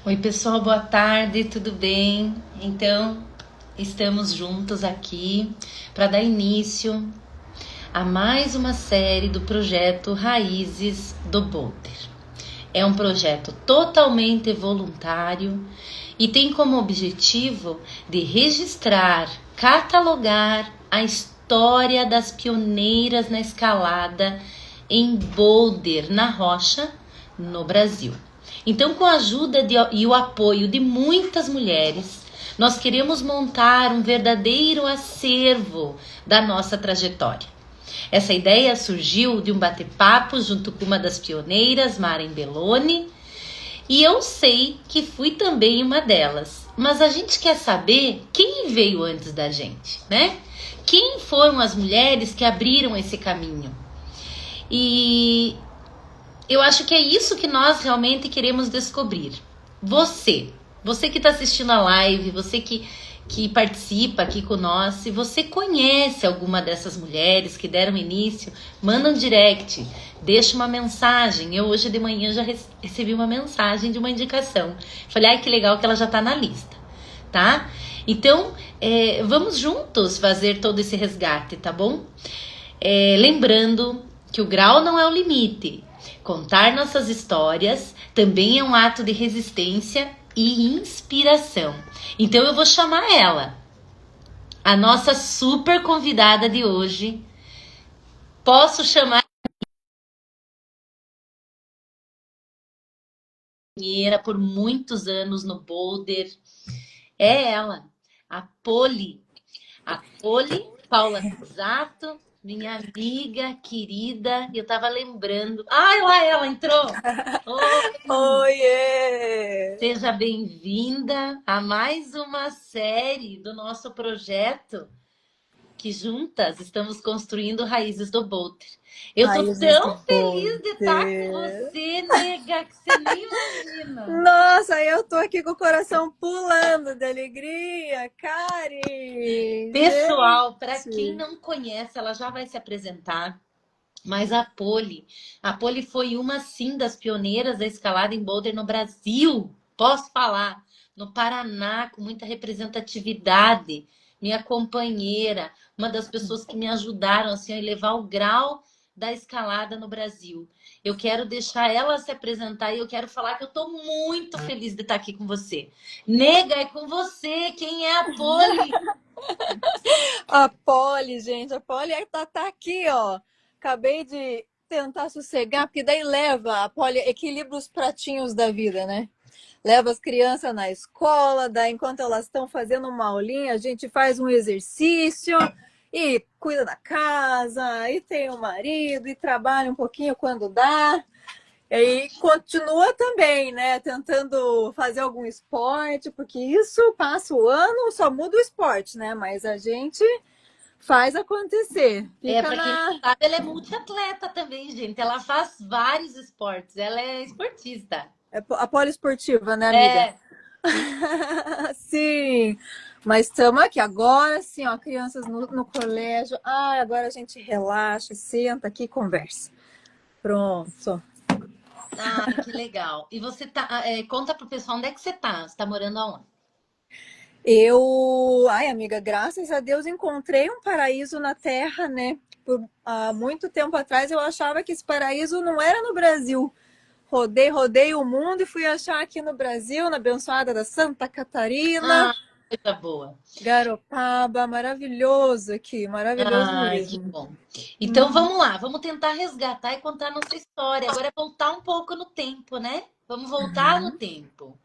Oi, pessoal, boa tarde, tudo bem? Então, estamos juntos aqui para dar início a mais uma série do projeto Raízes do Boulder. É um projeto totalmente voluntário e tem como objetivo de registrar, catalogar a história das pioneiras na escalada em Boulder, na Rocha, no Brasil. Então, com a ajuda e o apoio de muitas mulheres, nós queremos montar um verdadeiro acervo da nossa trajetória. Essa ideia surgiu de um bate-papo junto com uma das pioneiras, Maren Belloni, e eu sei que fui também uma delas. Mas a gente quer saber quem veio antes da gente, né? Quem foram as mulheres que abriram esse caminho? E eu acho que é isso que nós realmente queremos descobrir. Você que está assistindo a live, você que participa aqui com nós, se você conhece alguma dessas mulheres que deram início, manda um direct, deixa uma mensagem. Eu hoje de manhã já recebi uma mensagem de uma indicação. Falei, ai que legal que ela já está na lista, tá? Então, vamos juntos fazer todo esse resgate, tá bom? Lembrando que o grau não é o limite. Contar nossas histórias também é um ato de resistência e inspiração. Então eu vou chamar ela, a nossa super convidada de hoje. Posso chamar por muitos anos no Boulder. É ela, a Poli. A Poli Paula Pisato, minha amiga querida. E eu tava lembrando. Ai, lá ela entrou! Oi! Oiê! Seja bem-vinda a mais uma série do nosso projeto que juntas estamos construindo Raízes do Boulder. Eu tô Raízes do tão feliz de estar com Poder. você, nega, que você nem imagina. Nossa, eu tô aqui com o coração pulando de alegria, Kari! Pessoal, para quem Gente! não conhece, ela já vai se apresentar. Mas a Poli foi uma sim das pioneiras da escalada em boulder no Brasil. Posso falar, no Paraná, com muita representatividade. Minha companheira, uma das pessoas que me ajudaram assim a elevar o grau da escalada no Brasil. Eu quero deixar ela se apresentar e eu quero falar que eu estou muito feliz de estar aqui com você. Nega, é com você. Quem é a Poli? A Poli, gente, a Poli tá aqui, ó. Acabei de tentar sossegar, porque daí leva, a Poli equilibra os pratinhos da vida, né? Leva as crianças na escola, daí enquanto elas estão fazendo uma aulinha, a gente faz um exercício e cuida da casa, e tem o marido, e trabalha um pouquinho quando dá. E aí continua também, né? Tentando fazer algum esporte, porque isso passa o ano, só muda o esporte, né? Mas a gente faz acontecer. Fica Para quem não na. sabe, ela é multiatleta também, gente. Ela faz vários esportes. Ela é esportista. É a poliesportiva, né, amiga? É, sim. Sim, mas estamos aqui agora, sim, ó, crianças no colégio. Ah, agora a gente relaxa, senta aqui e conversa. Pronto. Ai, que legal. E você conta pro pessoal onde é que você tá? Você tá morando aonde? Ai, amiga, graças a Deus encontrei um paraíso na Terra, né? Há muito tempo atrás eu achava que esse paraíso não era no Brasil. Rodei o mundo e fui achar aqui no Brasil, na abençoada da Santa Catarina, Ah, coisa boa. Garopaba, maravilhoso aqui, maravilhoso Ai, que mesmo. bom. Então vamos lá, vamos tentar resgatar e contar nossa história. Agora é voltar um pouco no tempo, né? Vamos voltar no tempo.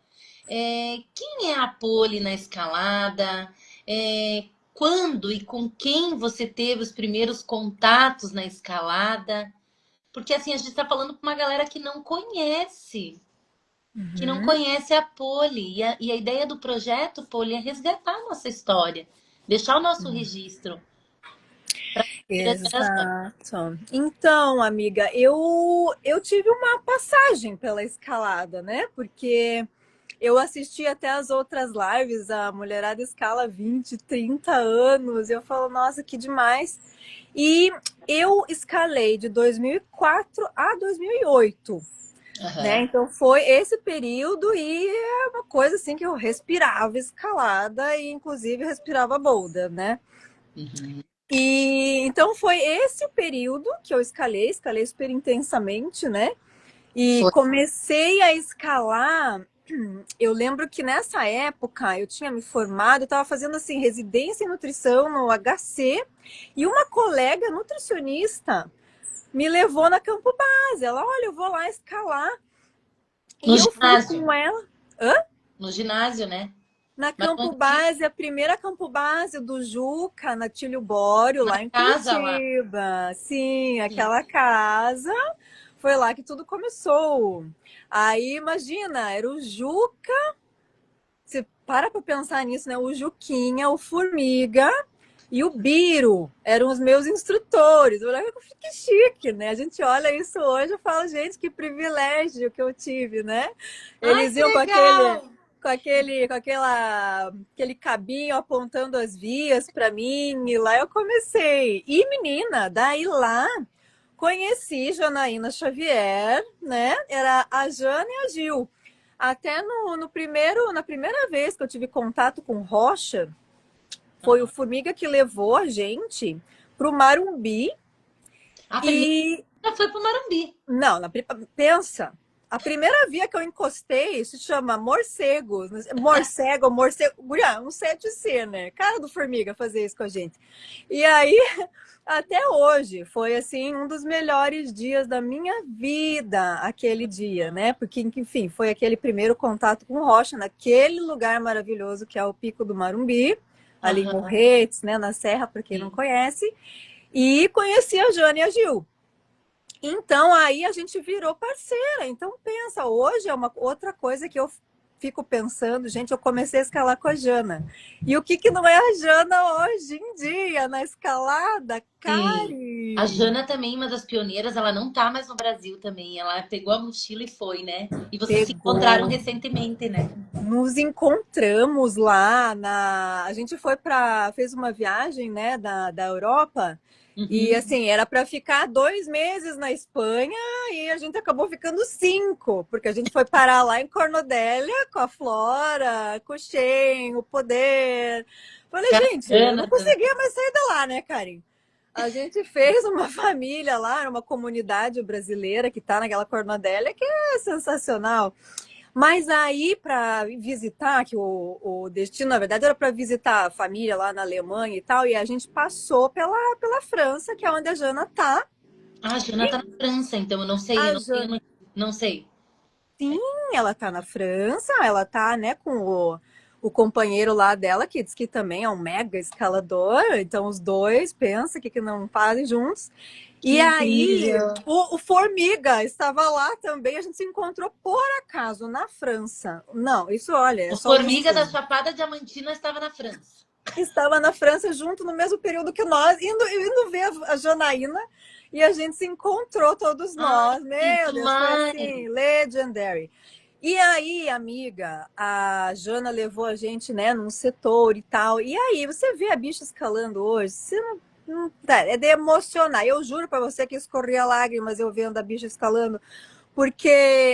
Quem é a Poli na escalada? Quando e com quem você teve os primeiros contatos na escalada? Porque assim, a gente está falando com uma galera que não conhece a Poli. E a ideia do projeto, Poli, é resgatar a nossa história, deixar o nosso registro para as gerações. Exato. Então, amiga, eu tive uma passagem pela escalada, né? Porque eu assisti até as outras lives, a mulherada escala 20, 30 anos. Eu falo, nossa, que demais. E eu escalei de 2004 a 2008. né? Aham. Então foi esse período e é uma coisa assim que eu respirava escalada e inclusive respirava boulder, né? Uhum. E então foi esse período que eu escalei super intensamente, né? E Foi. comecei a escalar. Eu lembro que nessa época eu tinha me formado, eu estava fazendo assim residência em nutrição no HC e uma colega nutricionista me levou na Campo Base. Ela, olha, eu vou lá escalar. No E eu fui ginásio. com ela. Hã? No ginásio, né? Na Mas no Campo antigo, Base, a primeira Campo Base do Juca, na Tílio Bório, na lá em casa lá. Curitiba. Sim, Sim. aquela casa. Foi lá que tudo começou. Aí, imagina, era o Juca. Você para pensar nisso, né? O Juquinha, o Formiga e o Biro eram os meus instrutores. Olha que chique, né? A gente olha isso hoje e fala, gente, que privilégio que eu tive, né? Ai, Eles que iam legal! aquele cabinho apontando as vias para mim, e lá eu comecei. E menina, daí lá conheci Janaína Xavier, né? Era a Jana e a Gil. Até na primeira vez que eu tive contato com Rocha, foi o Aham. Formiga que levou a gente para o Marumbi. A primeira E foi pro Marumbi. não, pensa, a primeira via que eu encostei se chama Morcegos. Morcego, guria, um 7C, né? Cara do Formiga fazer isso com a gente. E aí, até hoje, foi assim um dos melhores dias da minha vida, aquele dia, né? Porque, enfim, foi aquele primeiro contato com rocha, naquele lugar maravilhoso que é o Pico do Marumbi, ali em Aham. Morretes, né? Na Serra, para quem não Sim. conhece. E conheci a Jane e a Gil. Então aí a gente virou parceira. Então pensa, hoje é uma outra coisa que eu fico pensando, gente, eu comecei a escalar com a Jana. E o que que não é a Jana hoje em dia na escalada? Sim. A Cari! Jana também, uma das pioneiras, ela não tá mais no Brasil também. Ela pegou a mochila e foi, né? E vocês se encontraram Pegou. recentemente, né? Nos encontramos lá na. A gente foi para. Fez uma viagem, né, da Europa. E Uhum. assim, era para ficar 2 meses na Espanha e a gente acabou ficando 5, porque a gente foi parar lá em Cornodélia com a Flora, com o Shen, o Poder. Falei, gente, eu não Bacana também. conseguia mais sair de lá, né, Karim? A gente fez uma família lá, uma comunidade brasileira que tá naquela Cornodélia, que é sensacional. Mas aí, para visitar, que o destino, na verdade, era para visitar a família lá na Alemanha e tal, e a gente passou pela França, que é onde a Jana tá. Ah, a Jana tá na França, então eu não sei, eu A não sei, eu Jana, não sei. sim, ela tá na França, ela tá, né, com o companheiro lá dela, que diz que também é um mega escalador, então os dois, pensa que não fazem juntos. Que E aí, incrível. o Formiga estava lá também, a gente se encontrou por acaso na França. Não, isso, olha, é O só o Formiga da destino. Chapada Diamantina estava na França. Estava na França junto no mesmo período que nós, indo ver a Janaína, e a gente se encontrou todos Ai, nós. que Meu Deus, foi demais! assim, legendary. E aí, amiga, a Jana levou a gente, né, num setor e tal. E aí, você vê a bicha escalando hoje, você é de emocionar. Eu juro para você que escorria lágrimas eu vendo a bicha escalando, porque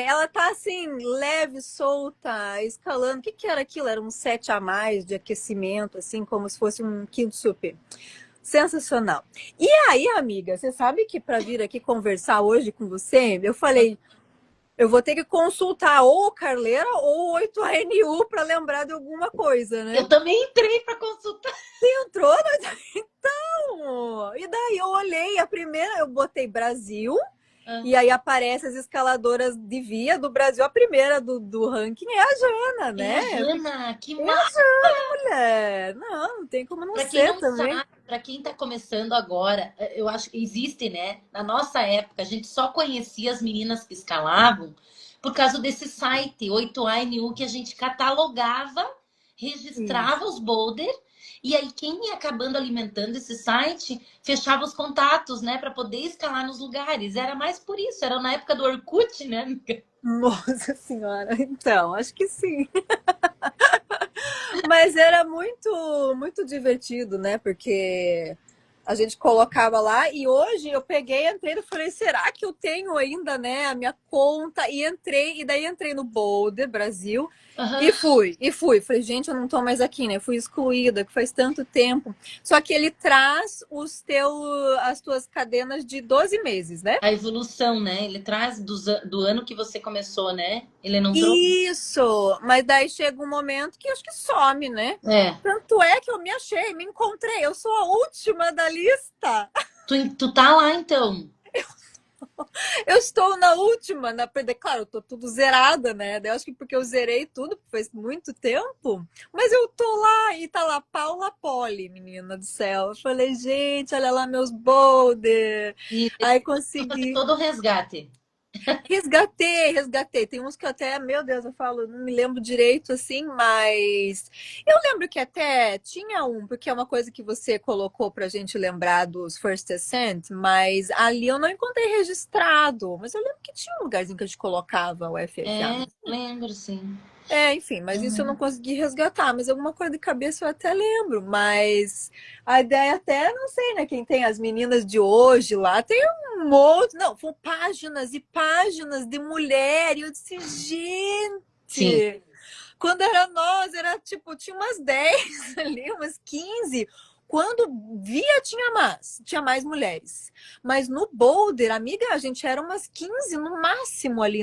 ela tá assim, leve, solta, escalando. O que que era aquilo? Era um set a mais de aquecimento, assim, como se fosse um kintsugi. Sensacional. E aí, amiga, você sabe que para vir aqui conversar hoje com você, eu falei, eu vou ter que consultar ou o Carleira ou o 8ANU para lembrar de alguma coisa, né? Eu também entrei para consultar. Entrou, então. E daí eu olhei, a primeira eu botei Brasil, e aí aparece as escaladoras de via do Brasil. A primeira do ranking é a Jana, É né? a Jana, que É a massa! Jana, mulher. Não tem como não Para quem ser não também. sabe, para quem está começando agora, eu acho que existe, né? Na nossa época, a gente só conhecia as meninas que escalavam por causa desse site 8ANU que a gente catalogava, Isso. registrava os boulder e aí quem ia acabando alimentando esse site fechava os contatos, né, para poder escalar nos lugares. Era mais por isso, era na época do Orkut, né? Nossa senhora. Então, acho que sim. Mas era muito, muito divertido, né? Porque A gente colocava lá e hoje eu peguei, entrei e falei, será que eu tenho ainda, né, a minha conta? E entrei, e daí entrei no Boulder Brasil Aham. e fui. Falei, gente, eu não tô mais aqui, né? Fui excluída, que faz tanto tempo. Só que ele traz as tuas cadenas de 12 meses, né? A evolução, né? Ele traz do ano que você começou, né? Ele não trouxe. Isso, mas daí chega um momento que acho que some, né? É. Tanto é que eu me achei, me encontrei, eu sou a última da lista. Tu tá lá, então. Eu estou na última, claro, eu tô tudo zerada, né? Eu acho que porque eu zerei tudo, faz muito tempo. Mas eu tô lá e tá lá Paula Poli, menina do céu. Eu falei, gente, olha lá meus boulder. E Aí eu fazer consegui. todo o resgate. Resgatei. Tem uns que eu até, meu Deus, eu falo, não me lembro direito assim, mas eu lembro que até tinha um, porque é uma coisa que você colocou pra gente lembrar dos First Ascent, mas ali eu não encontrei registrado. Mas eu lembro que tinha um lugarzinho que a gente colocava o FFA. É, lembro, sim. É, enfim, mas isso eu não consegui resgatar, mas alguma coisa de cabeça eu até lembro, mas a ideia até, não sei, né, quem tem as meninas de hoje lá, tem um monte, não, foram páginas e páginas de mulher, e eu disse, Sim, gente, quando era nós, era tipo, tinha umas 10 ali, umas 15. Quando via, tinha mais mulheres. Mas no Boulder, amiga, a gente era umas 15 no máximo ali.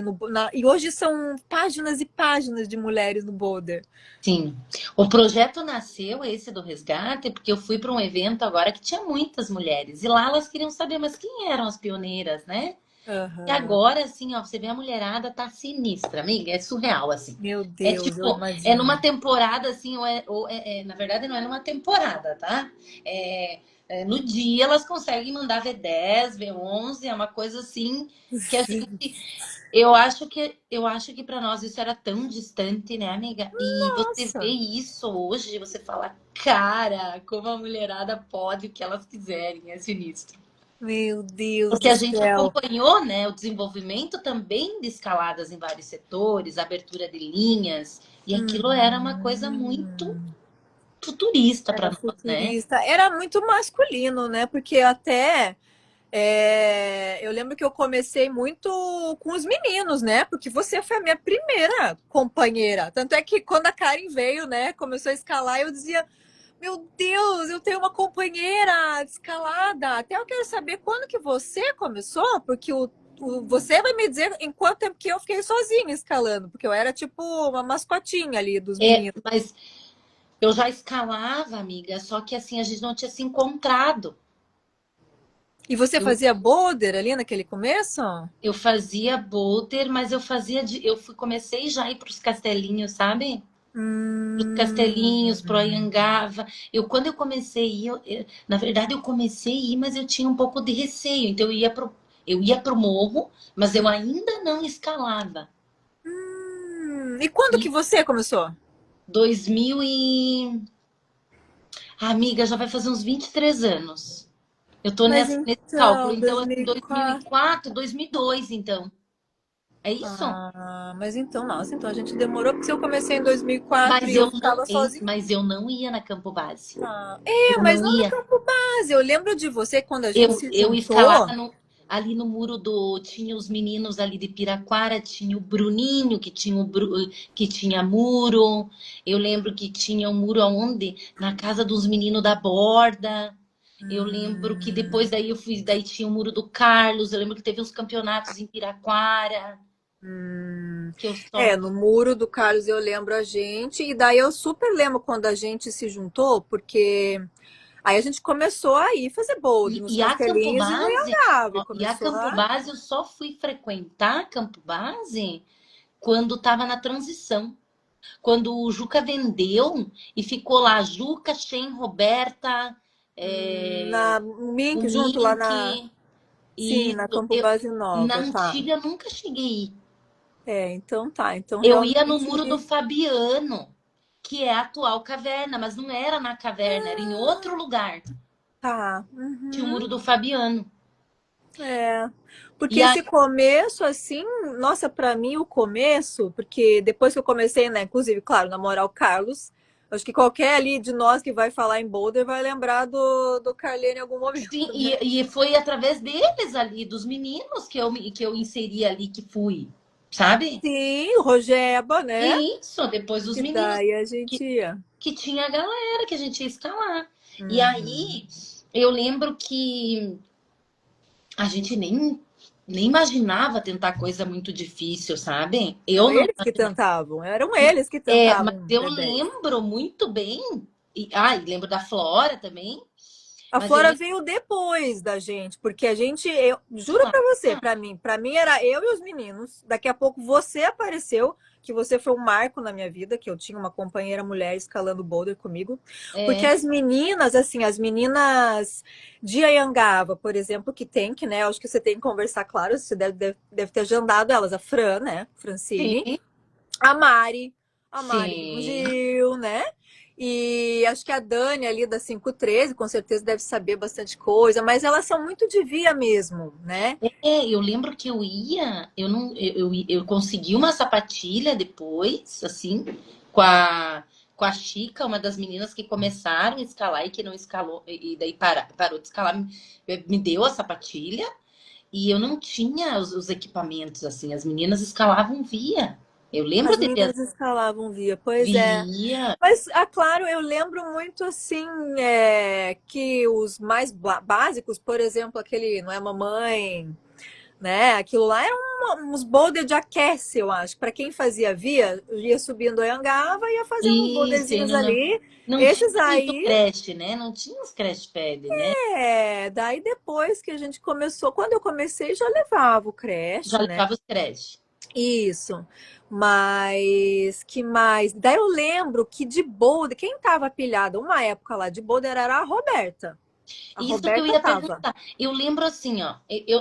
E hoje são páginas e páginas de mulheres no Boulder. sim. O projeto nasceu, esse do resgate, porque eu fui para um evento agora que tinha muitas mulheres. E lá elas queriam saber, mas quem eram as pioneiras, né? E Aham. agora, assim, ó, você vê a mulherada tá sinistra, amiga, é surreal, assim. Meu É Deus, eu tipo, é numa imagino. temporada, assim, na verdade não é numa temporada, tá? No dia elas conseguem mandar V10, V11, é uma coisa assim que a gente, eu acho que para nós isso era tão distante, né, amiga? E você vê Nossa, isso hoje, você fala, cara, como a mulherada pode o que elas quiserem, é sinistro. meu Deus Porque do a gente céu. acompanhou, né, o desenvolvimento também de escaladas em vários setores, abertura de linhas, e aquilo era uma coisa muito Hum. futurista para Era nós, né? futurista. Era muito masculino, né? Porque até eu lembro que eu comecei muito com os meninos, né? Porque você foi a minha primeira companheira. Tanto é que quando a Karen veio, né? Começou a escalar, eu dizia: Meu Deus, eu tenho uma companheira de escalada. Até eu quero saber quando que você começou, porque você vai me dizer em quanto tempo que eu fiquei sozinha escalando, porque eu era tipo uma mascotinha ali dos meninos. Mas eu já escalava, amiga, só que assim, a gente não tinha se encontrado. E você Eu, fazia boulder ali naquele começo? eu fazia boulder, mas comecei já a ir para os castelinhos, sabe? Os castelinhos, pro Hum. Anhangava. Quando eu comecei a ir, na verdade eu comecei a ir, mas eu tinha um pouco de receio. Então eu ia pro morro, mas eu ainda não escalava. E quando que E você começou? 2000 e... Amiga, já vai fazer uns 23 anos. Eu tô Mas nesse cálculo. então, Então, assim, 2004. 2004, 2002, então. É isso? Ah, mas então, nossa, então a gente demorou, porque se eu comecei em 2004 Mas e eu eu não, ficava sozinha. mas eu não ia na Campo Base. Ah, Eu mas não não no ia. campo base. Eu lembro de você quando a gente Eu, se eu escalava juntou. ali no muro do. Tinha os meninos ali de Piraquara, tinha o Bruninho, que tinha muro. Eu lembro que tinha um muro aonde? Na casa dos meninos da Borda. Eu lembro que depois Hum, daí eu fui, daí tinha o muro do Carlos. Eu lembro que teve uns campeonatos em Piraquara, hum. que eu só. No muro do Carlos eu lembro a gente. E daí eu super lembro quando a gente se juntou, porque aí a gente começou a ir fazer bold nos E a Campo castelinhos e no Base, Iangava. E ó, e a começou Campo a. Base eu só fui frequentar Campo Base quando estava na transição. Quando o Juca vendeu e ficou lá, Juca, Shen, Roberta, Na o Mink, junto lá na. Mink. Sim, E na Campo eu, Base na Nova, tá. antiga eu nunca cheguei a ir. Então tá. Então Eu ia no muro do realmente. Fabiano, que é a atual caverna, mas não era na caverna, era em outro lugar. Tá. Tinha o Uhum. muro do Fabiano. É. Porque E aí, esse começo, assim, nossa, pra mim o começo, porque depois que eu comecei, né, inclusive, claro, namorar o Carlos, Acho que qualquer ali de nós que vai falar em boulder vai lembrar do Carlene em algum momento, Sim, né? e foi através deles ali, dos meninos, que eu inseri ali, que fui, sabe? Sim, o Rogeba, né? E isso, depois os Que meninos, daí a que, gente ia. que tinha a galera que a gente ia escalar. E Uhum. aí, eu lembro que a gente nem imaginava tentar coisa muito difícil, sabe? Não, Eu não. eles que tentavam, eram eles que Mas tentavam eu The 10. lembro muito bem, e lembro da Flora também, A mas eu Flora lembro veio depois da gente, porque a gente, eu juro pra você, lá. pra mim era eu e os meninos. Daqui a pouco você apareceu, que você foi um marco na minha vida, que eu tinha uma companheira mulher escalando boulder comigo. Porque É, as meninas, assim, as meninas de Anhangaba, por exemplo, que tem, que, né, eu acho que você tem que conversar, claro, você deve ter agendado elas, a Fran, né, Francine, sim, a Mari, a Mari sim. Gil, né? E acho que a Dani ali da 513, com certeza deve saber bastante coisa, mas elas são muito de via mesmo, né? Eu lembro que eu ia, eu não, eu consegui uma sapatilha depois, assim, com a, com a Chica, uma das meninas que começaram a escalar e que não escalou, e daí parou de escalar, me deu a sapatilha, e eu não tinha os equipamentos, assim, as meninas escalavam via. Eu lembro As de ver meninas escalavam via, pois é. via, Mas, claro, eu lembro muito assim que os mais básicos, por exemplo, aquele Não é Mamãe, né? Aquilo lá eram uns boulder de aquece, eu acho. Para quem fazia via, ia subindo a Angava e ia fazendo uns isso, eu boulderzinhos ali. não tinha Esses muito aí, crash, né? Não tinha os crash pad, né? daí depois que a gente começou, quando eu comecei já levava o Já creche, né? levava os crash. Isso. Mas que mais? Daí eu lembro que de boulder, quem tava pilhada uma época lá de boulder era a Roberta. A Isso que eu Roberta ia tava. perguntar. Eu lembro assim, ó.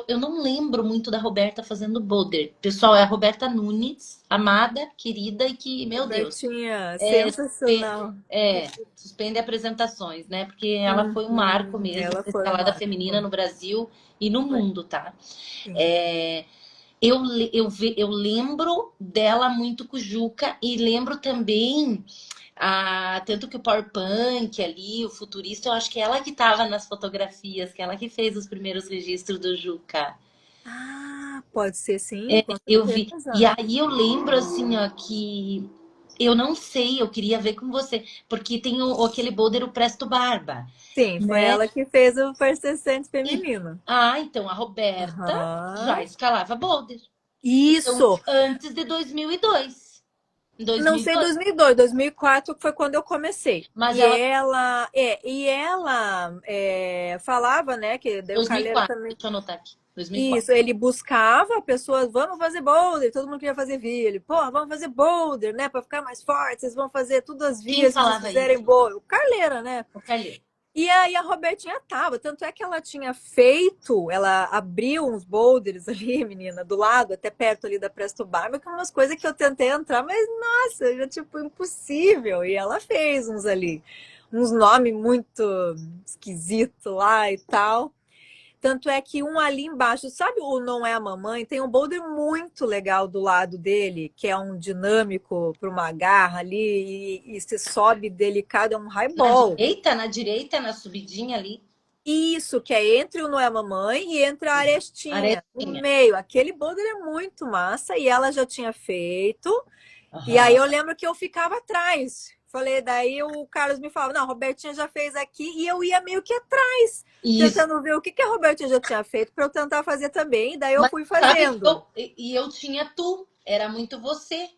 Eu não lembro muito da Roberta fazendo boulder. Pessoal, é a Roberta Nunes, amada, querida e que, meu Deus, Robertinha, é, sensacional. suspende apresentações, né? Porque ela foi um marco Uhum, mesmo ela para foi escalada uma. feminina no Brasil e no Foi, mundo, tá? sim. É, eu lembro dela muito com o Juca e lembro também tanto que o Power Punk ali, o futurista, eu acho que ela que estava nas fotografias, que ela que fez os primeiros registros do Juca. Ah, pode ser sim, com Eu vi. E certeza. aí eu lembro assim, ó, que eu não sei, eu queria ver com você, porque tem aquele boulder, o Presto Barba, Sim, foi né? ela que fez o First Descent E, feminino. então a Roberta já Aham. escalava boulder. Então, Isso! antes de 2002. Em Não sei 2002. 2002, 2004 foi quando eu comecei. Mas E ela, ela falava, né, que daí o Carleiro 2004, também. deixa eu anotar aqui. 2004. Isso, ele buscava pessoas, vamos fazer boulder, todo mundo queria fazer via. Ele, pô, vamos fazer boulder, né, para ficar mais forte, vocês vão fazer tudo as Quem vias que vocês falava fizerem isso? boa. O Carleira, né? O Calheiros. E aí a Robertinha tava, tanto é que ela tinha feito, ela abriu uns boulders ali, menina, do lado, até perto ali da Presto Barba, que é umas coisas que eu tentei entrar, mas nossa, já tipo impossível. E ela fez uns ali, uns nomes muito esquisitos lá e tal. Tanto é que um ali embaixo, sabe o Não é a Mamãe? Tem um boulder muito legal do lado dele, que é um dinâmico para uma garra ali, e se sobe delicado, é um highball. Na direita, na subidinha ali. Isso, que é entre o Não é Mamãe e entre a Arestinha, no Aretinha. meio. Aquele boulder é muito massa e ela já tinha feito. E aí Aham. eu lembro que eu ficava atrás. Falei, daí o Carlos me falava, não, a Robertinha já fez aqui, e eu ia meio que atrás, Isso. tentando ver o que a Robertinha já tinha feito para eu tentar fazer também. E daí eu Mas fui sabe que fazendo. eu tinha tu, era muito você.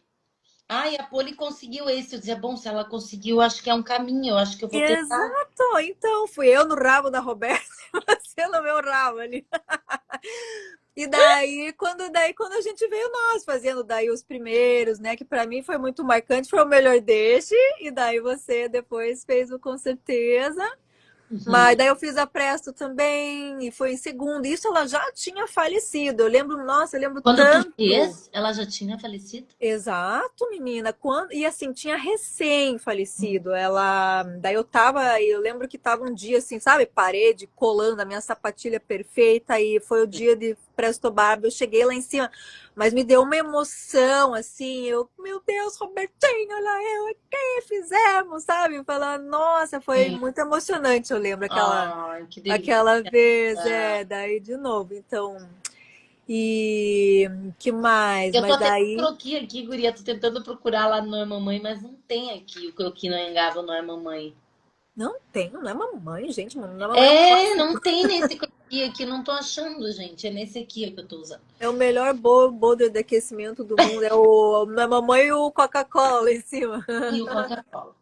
Ai, a Poli conseguiu esse. Eu dizia, bom, se ela conseguiu, acho que é um caminho, eu acho que eu vou tentar. Exato, então fui eu no rabo da Roberta, você no meu rabo ali. E daí quando a gente veio nós fazendo daí os primeiros, né, que para mim foi muito marcante, foi o melhor deixe, e daí você depois fez o com certeza. Uhum. Mas daí eu fiz a Presto também e foi em segundo. Isso ela já tinha falecido. Eu lembro, nossa, eu lembro Quando tu tanto. fez, ela já tinha falecido? Exato, menina. Quando e assim tinha recém falecido. Ela, daí eu lembro que tava um dia assim, sabe, parede colando a minha sapatilha perfeita e foi o dia de Presto Barba, eu cheguei lá em cima, mas me deu uma emoção, assim, meu Deus, Robertinho, olha eu aqui, fizemos, sabe? Falando, nossa, foi Sim. muito emocionante, eu lembro Ai, que aquela delícia. vez, daí de novo, então, e que mais? Eu tô Mas até com daí, croqui aqui, guria. Tô tentando procurar lá no Não é Mamãe, mas não tem aqui o croqui no Anhangava Não é Mamãe. não tem, não é mamãe, gente, não é mamãe, é um É, clássico. não tem nesse croqui aqui, não tô achando, gente. É nesse aqui que eu tô usando. É o melhor boulder de aquecimento do mundo. É a mamãe e o Coca-Cola lá em cima. E o Coca-Cola.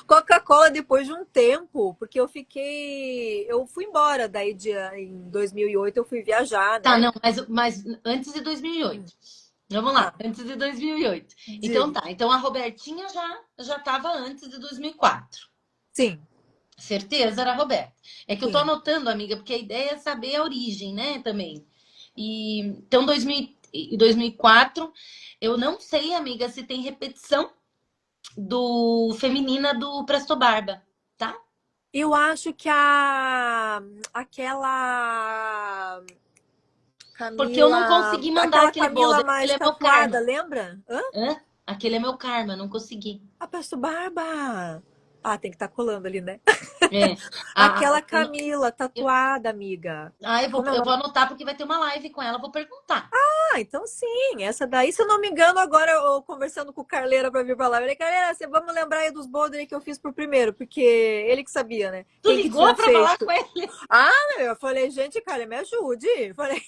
Coca-Cola depois de um tempo, porque eu fiquei. Eu fui embora daí em 2008, eu fui viajar, Tá, né? não, mas antes de 2008. Vamos lá, Tá, antes de 2008. Então diga. tá, então a Robertinha já tava antes de 2004. Sim, Certeza era a Roberta. É que eu tô sim. anotando, amiga, porque a ideia é saber a origem, né, também. E então 2004, eu não sei, amiga, se tem repetição do feminina do Presto Barba, tá? Eu acho que aquela Porque eu não Camila. consegui mandar Aquela aquele Camila boulder. mais Aquele é meu tatuada, karma. lembra? Hã? Hã? Aquele é meu karma, não consegui. A Pesto Barba. Ah, tem que estar colando ali, né? É. Aquela Eu não- Camila eu- tatuada, amiga. Como é o eu vou nome? anotar porque vai ter uma live com ela, vou perguntar. Ah, então sim, essa daí, se eu não me engano, agora eu conversando com o Carleira pra vir pra lá, eu falei, Carleira, vamos lembrar aí dos boulders que eu fiz pro primeiro, porque ele que sabia, né? Tu Quem que ligou tinha pra falar feito. com ele? Ah, eu falei, gente, cara, me ajude. Eu falei,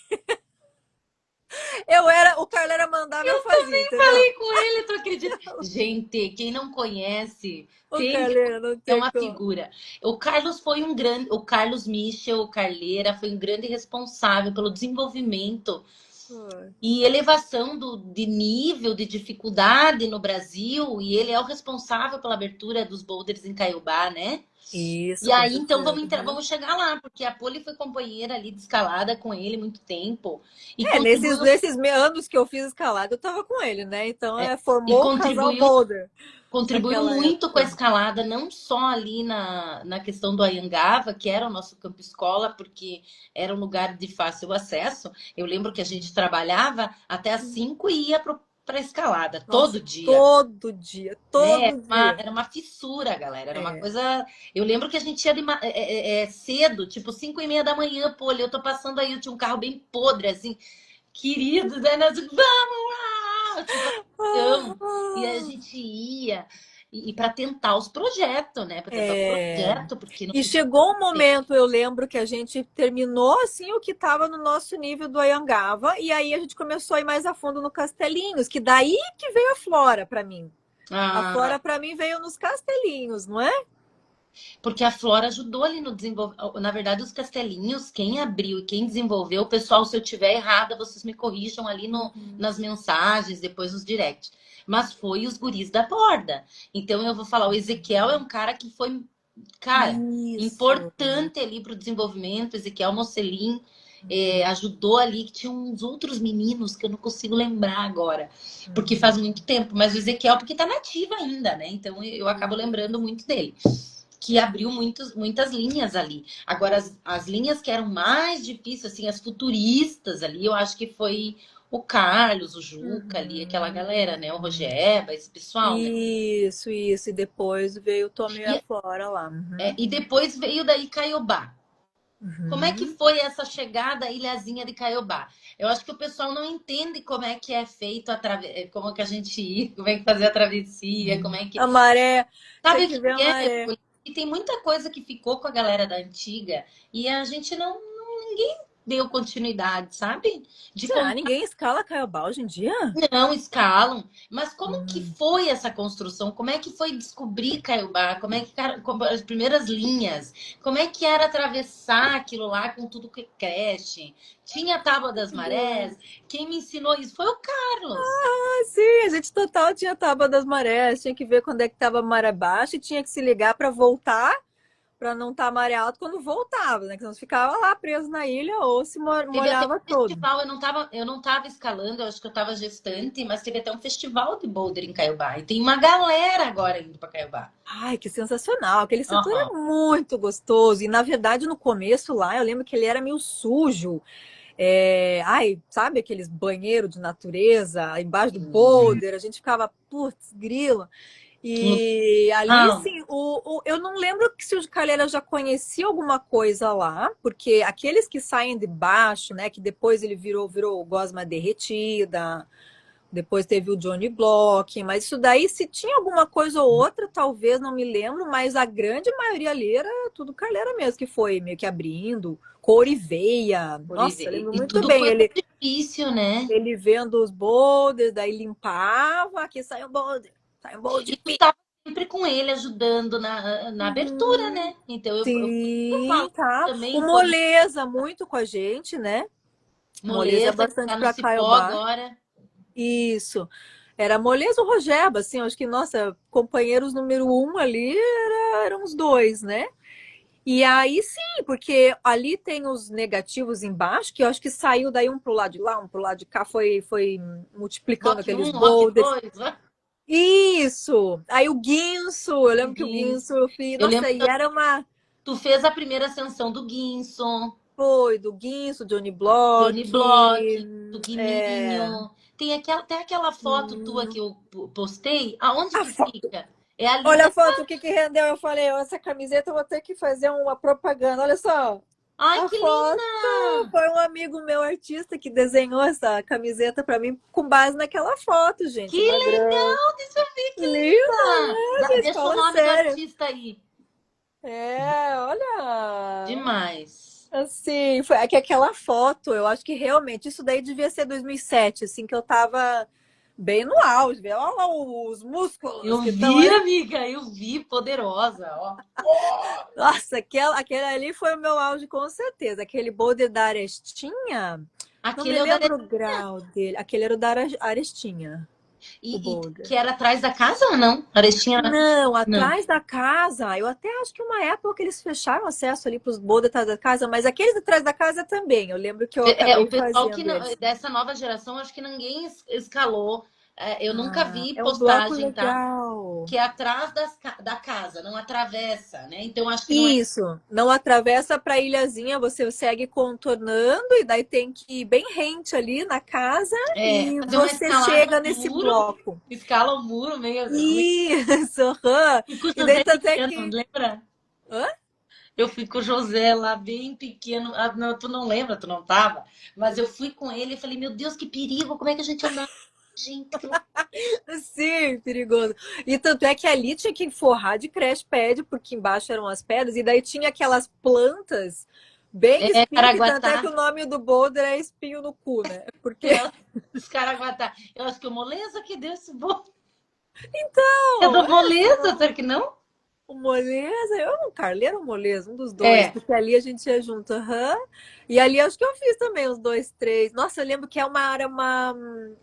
eu era, o Carleira mandava, eu fazia, entendeu? Falei com ele, tu acredita? Gente, quem não conhece O tem que Carleira não é tem uma como. figura. O Carlos foi um grande, o Carlos Michel, o Carleira, foi um grande responsável pelo desenvolvimento Foi. e elevação de nível de dificuldade no Brasil, e ele é o responsável pela abertura dos boulders em Caiobá, né? Isso, E com aí, então, certeza. Uhum. vamos chegar lá, porque a Poli foi companheira ali de escalada com ele muito tempo e É, nesses, contribuiu, nesses anos que eu fiz escalada, eu tava com ele, né? Então, e formou o casal contribuiu Boulder contribuiu naquela muito com a época. escalada, não só ali na questão do Anhangava, que era o nosso campo escola, porque era um lugar de fácil acesso. Eu lembro que a gente trabalhava até às 5 e ia para a escalada, todo Nossa, dia. todo dia, Né? todo dia. Era uma fissura, galera. Era uma É. coisa. Eu lembro que a gente ia cedo, tipo 5:30 da manhã, pô, eu tô passando aí, eu tinha um carro bem podre, assim, querido, né? Nós, vamos lá! Tipo, Ah, então, e a ah. gente ia e para tentar os projetos, né? Para tentar os É. projetos, porque não E podia chegou um ter. momento, eu lembro que a gente terminou assim o que estava no nosso nível do Anhangava, e aí a gente começou a ir mais a fundo no Castelinhos, que daí que veio a Flora para mim. A Ah, Flora para mim veio nos Castelinhos, não é? porque a Flora ajudou ali no desenvolvimento. Na verdade, os castelinhos, quem abriu e quem desenvolveu, pessoal, se eu tiver errada, vocês me corrijam ali nas mensagens, depois nos directs. Mas foi os guris da borda. Então eu vou falar, o Ezequiel é um cara que foi, cara, Isso. importante ali para o desenvolvimento. Ezequiel Mocelin ajudou ali, que tinha uns outros meninos que eu não consigo lembrar agora, porque faz muito tempo. Mas o Ezequiel, porque tá nativo ainda, né? Então eu acabo lembrando muito dele que abriu muitas linhas ali. Agora, as linhas que eram mais difíceis, assim, as futuristas ali, eu acho que foi o Carlos, o Juca ali, aquela Uhum. galera, né? O Rogeba, esse pessoal, né? Isso, isso. E depois veio o Tommy e a E, Flora lá. Uhum. e depois veio daí Caiobá. Como é que Uhum. foi essa chegada à ilhazinha de Caiobá? Eu acho que o pessoal não entende como é que é feito como que a gente ia, como é que fazer a travessia, como é que A maré, tinha sabe o que que ver a que é? maré. E tem muita coisa que ficou com a galera da antiga e a gente ninguém deu continuidade, sabe? De Será? contar, Ninguém escala Caiobá hoje em dia? não escalam. Mas como que Hum. foi essa construção? Como é que foi descobrir Caiobá? Como é que como as primeiras linhas? Como é que era atravessar aquilo lá com tudo que cresce? Tinha a Tábua das Doido. Marés? Quem me ensinou isso foi o Carlos. Ah, sim, a gente total tinha Tábua das Marés, tinha que ver quando é que tava a maré baixa e tinha que se ligar para voltar, para não estar maré alta quando voltava, né? Que senão você ficava lá preso na ilha ou se Teve até molhava um todo. festival, eu não tava escalando, eu acho que eu tava gestante, mas teve até um festival de boulder em Caiobá. E tem uma galera agora indo para Caiobá. Ai, que sensacional! Aquele setor Aham. é muito gostoso. E na verdade, no começo lá, eu lembro que ele era meio sujo. Ai, sabe aqueles banheiros de natureza embaixo do Hum. boulder? A gente ficava, putz, grilo. E ali, Ah, sim, eu não lembro se o Calheira já conhecia alguma coisa lá, porque aqueles que saem de baixo, né, que depois ele virou Gosma Derretida, depois teve o Johnny Block, mas isso daí, se tinha alguma coisa ou outra, talvez, não me lembro, mas a grande maioria ali era tudo Calheira mesmo, que foi meio que abrindo, Cor e Veia. Nossa, eu lembro e muito tudo bem, coisa difícil, né? ele vendo os boulders, daí limpava, aqui sai um boulder E de tu piso. tava sempre com ele ajudando na abertura, Uhum. né? Então eu Sim, falo tá. O também como Moleza, muito com a gente, né? O Moleza é moleza que bastante tá no pra Cipó Caiobá. agora. Isso. Era Moleza ou Rogeba, assim, eu acho que, nossa, companheiros número um ali eram os dois, né? E aí sim, porque ali tem os negativos embaixo, que eu acho que saiu daí um pro lado de lá, um pro lado de cá, foi multiplicando Rock aqueles um, Rock boulders. 2, Isso! Aí o Guinso, eu o lembro que o Guinso. Guinso, eu fiz, Eu nossa, lembro e que era uma. tu fez a primeira ascensão do Guinso, Foi do Guinso, Johnny Block, Johnny Block, do é, Guiminho. Tem aquela foto tua que eu postei. Aonde a que foto. fica? É ali Olha a dessa. foto, o que que rendeu? Eu falei, essa camiseta eu vou ter que fazer uma propaganda. Olha só, Ai, a que foto linda! foi um amigo meu artista que desenhou essa camiseta para mim com base naquela foto, Que gente, na grama. legal! Deixa eu ver, que Linda, linda! gente, Deixa o fala nome do sério. artista aí. Olha, Demais. assim, foi é que aquela foto, eu acho que realmente isso daí devia ser 2007, assim, que eu tava bem no auge, olha lá os músculos Eu que estão vi, aí. amiga, eu vi, poderosa, ó. Nossa, aquele ali foi o meu auge com certeza. Aquele boulder da Arestinha, não me Aquele é o da lembro o grau dele. Aquele era o da Arestinha, o e boulder. que era atrás da casa ou não? Arestinha Não, não. atrás da casa, eu até acho que uma época que eles fecharam acesso ali para os boulders atrás da casa, mas aqueles atrás da casa também. Eu lembro que eu É, o acabei pessoal que fazendo eles. dessa nova geração, acho que ninguém escalou. É, eu nunca Ah, vi é um bloco postagem, tá? legal. Que é atrás da casa, não atravessa, né? Então acho que não é. Isso, não atravessa para a ilhazinha, você segue contornando e daí tem que ir bem rente ali na casa e Fazer uma você escalada chega no nesse muro, bloco. escala o muro meio. Isso, aham. Fui com o E daí José tanto é pequeno, que. lembra? Hã? Eu fui com o José lá, bem pequeno. Ah, não, tu não lembra, tu não tava. Mas eu fui com ele e falei, meu Deus, que perigo, como é que a gente anda? Gente, que loucura. Sim, perigoso. E tanto é que ali tinha que forrar de crash pad, porque embaixo eram as pedras, e daí tinha aquelas plantas bem É, espinho, que tanto é que Caraguatá. o nome do boulder é espinho no cu, né? Porque É, os Caraguatá. Eu acho que o Moleza que deu esse bolo. É do esse Moleza, nome. será que não? O Moleza, eu não, Carleiro ou Moleza, um dos dois, É. porque ali a gente ia junto, aham. E ali acho que eu fiz também uns dois, três. Nossa, eu lembro que era uma.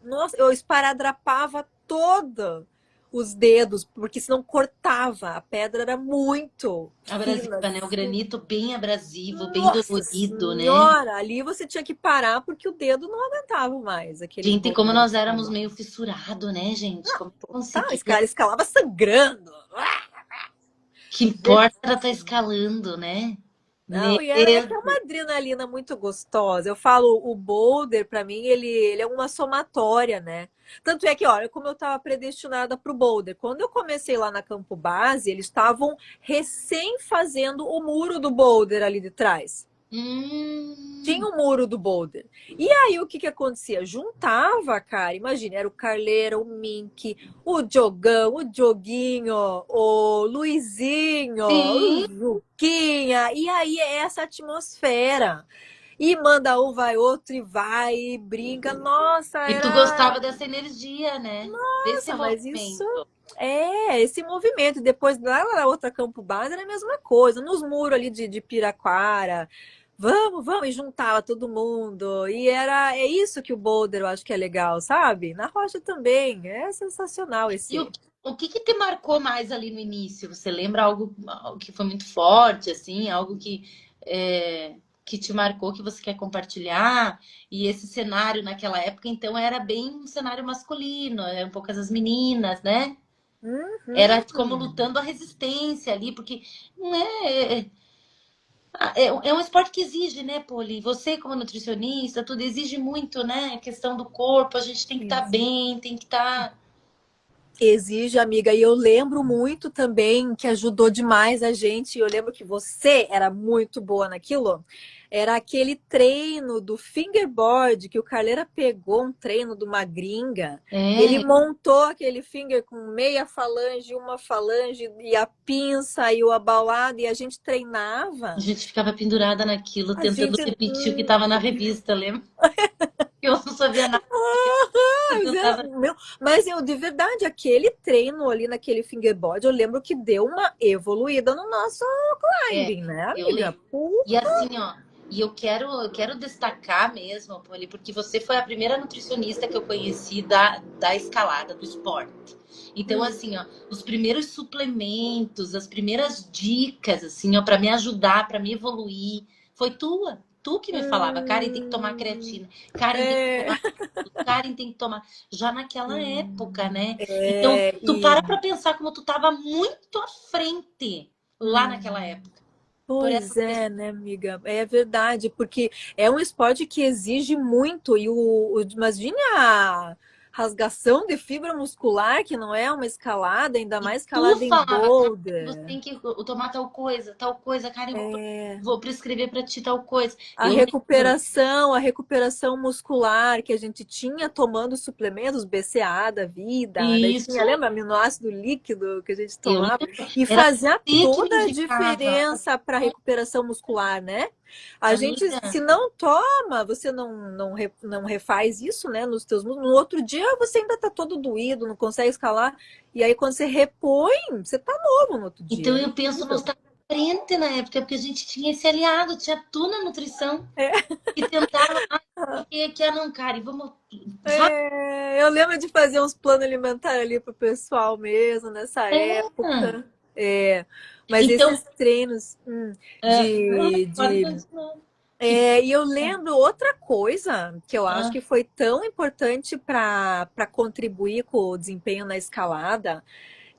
Nossa, eu esparadrapava toda os dedos, porque senão cortava. A pedra era muito fina, Abrasiva, né? O assim. granito bem abrasivo, bem Nossa dolorido, né? Senhora! Ali você tinha que parar porque o dedo não aguentava mais aqueles Gente, como boulders. nós éramos meio fissurados, né, gente? Como é que Tá, esse conseguia? cara escalava sangrando. Que importa era estar escalando, né? Meu Não, é que é uma adrenalina muito gostosa. Eu falo, o boulder, para mim, ele é uma somatória, né? Tanto é que, olha, como eu estava predestinada para o boulder. Quando eu comecei lá na Campo Base, eles estavam recém fazendo o muro do boulder ali de trás. Tinha Hum, o muro do boulder. E aí o que que acontecia? Juntava, cara, imagina, era o Carleira, o Mink, o Diogão, o Dioguinho, o Luizinho, o sim. Juquinha, e aí é essa atmosfera. E manda um, vai outro, e vai, e brinca. Nossa, E tu era. gostava dessa energia, né? Desse Nossa, mas isso movimento. esse movimento. Depois lá na outra Campo Base era a mesma coisa. Nos muros ali de Piraquara. Vamos, e juntava todo mundo. E é isso que o boulder eu acho que é legal, sabe? Na rocha também. É sensacional E esse. o que que te marcou mais ali no início? Você lembra algo que foi muito forte, assim? Algo que te marcou, que você quer compartilhar? E esse cenário naquela época, então, era bem um cenário masculino, eram poucas as meninas, né? Era como Uhum. lutando a resistência ali, porque não é. É um esporte que exige, né, Poli? Você, como nutricionista, tudo exige muito, né? A questão do corpo, a gente tem que estar Exige. bem, tem que estar. Exige, amiga. E eu lembro muito também que ajudou demais a gente. Eu lembro que você era muito boa naquilo. Era aquele treino do fingerboard que o Carleira pegou um treino de uma gringa. Ele É, montou aquele finger com meia falange, uma falange e a pinça e o abaulado e a gente a treinava. gente ficava pendurada naquilo, A tentando gente repetir o que estava na revista, lembra? Eu não sabia nada, eu Mas, tentava. mas eu, de verdade, aquele treino ali naquele fingerboard, eu lembro que deu uma evoluída no nosso É, climbing, né, eu amiga? lembro. E assim, ó, e eu quero destacar mesmo, Poli, porque você foi a primeira nutricionista que eu conheci da escalada, do esporte. Então, Hum, assim, ó, os primeiros suplementos, as primeiras dicas, assim, ó, para me ajudar, para me evoluir, foi tua. Tu que me falava, Karen, tem que tomar hum, creatina, Karen, tem que é, tomar isso, Karen, tem que tomar. Já naquela época, né? Então, é, tu e, para pensar como tu tava muito à frente lá naquela hum, época. Por pois essas é, questões. né, amiga? É verdade, porque é um esporte que exige muito, e imagine a rasgação de fibra muscular, que não é uma escalada, ainda E mais tu escalada em falava, cara, você boulder. tem que tomar tal coisa, cara, eu É, vou prescrever pra ti tal coisa. Eu lembro. a recuperação muscular que a gente tinha tomando suplementos BCA da vida, daí tinha, Isso, lembra, aminoácido líquido que a gente eu tomava lembro. e Era fazia você que me toda a indicava. diferença para a recuperação muscular, né? A gente, Amiga, se não toma, você não refaz isso, né, nos teus músculos, no outro dia você ainda tá todo doído, não consegue escalar, e aí quando você repõe, você tá novo no outro então dia, é eu penso nós incrível. estávamos à frente na época, porque a gente tinha esse aliado, tinha tu na nutrição, É. que tentava, que não, cara, e vamos, sabe? É, eu lembro de fazer uns planos alimentares ali pro pessoal mesmo nessa É. época. É, mas Então, esses treinos não, pode de continuar. Que, e eu lembro outra coisa que eu acho ah, que foi tão importante para contribuir com o desempenho na escalada,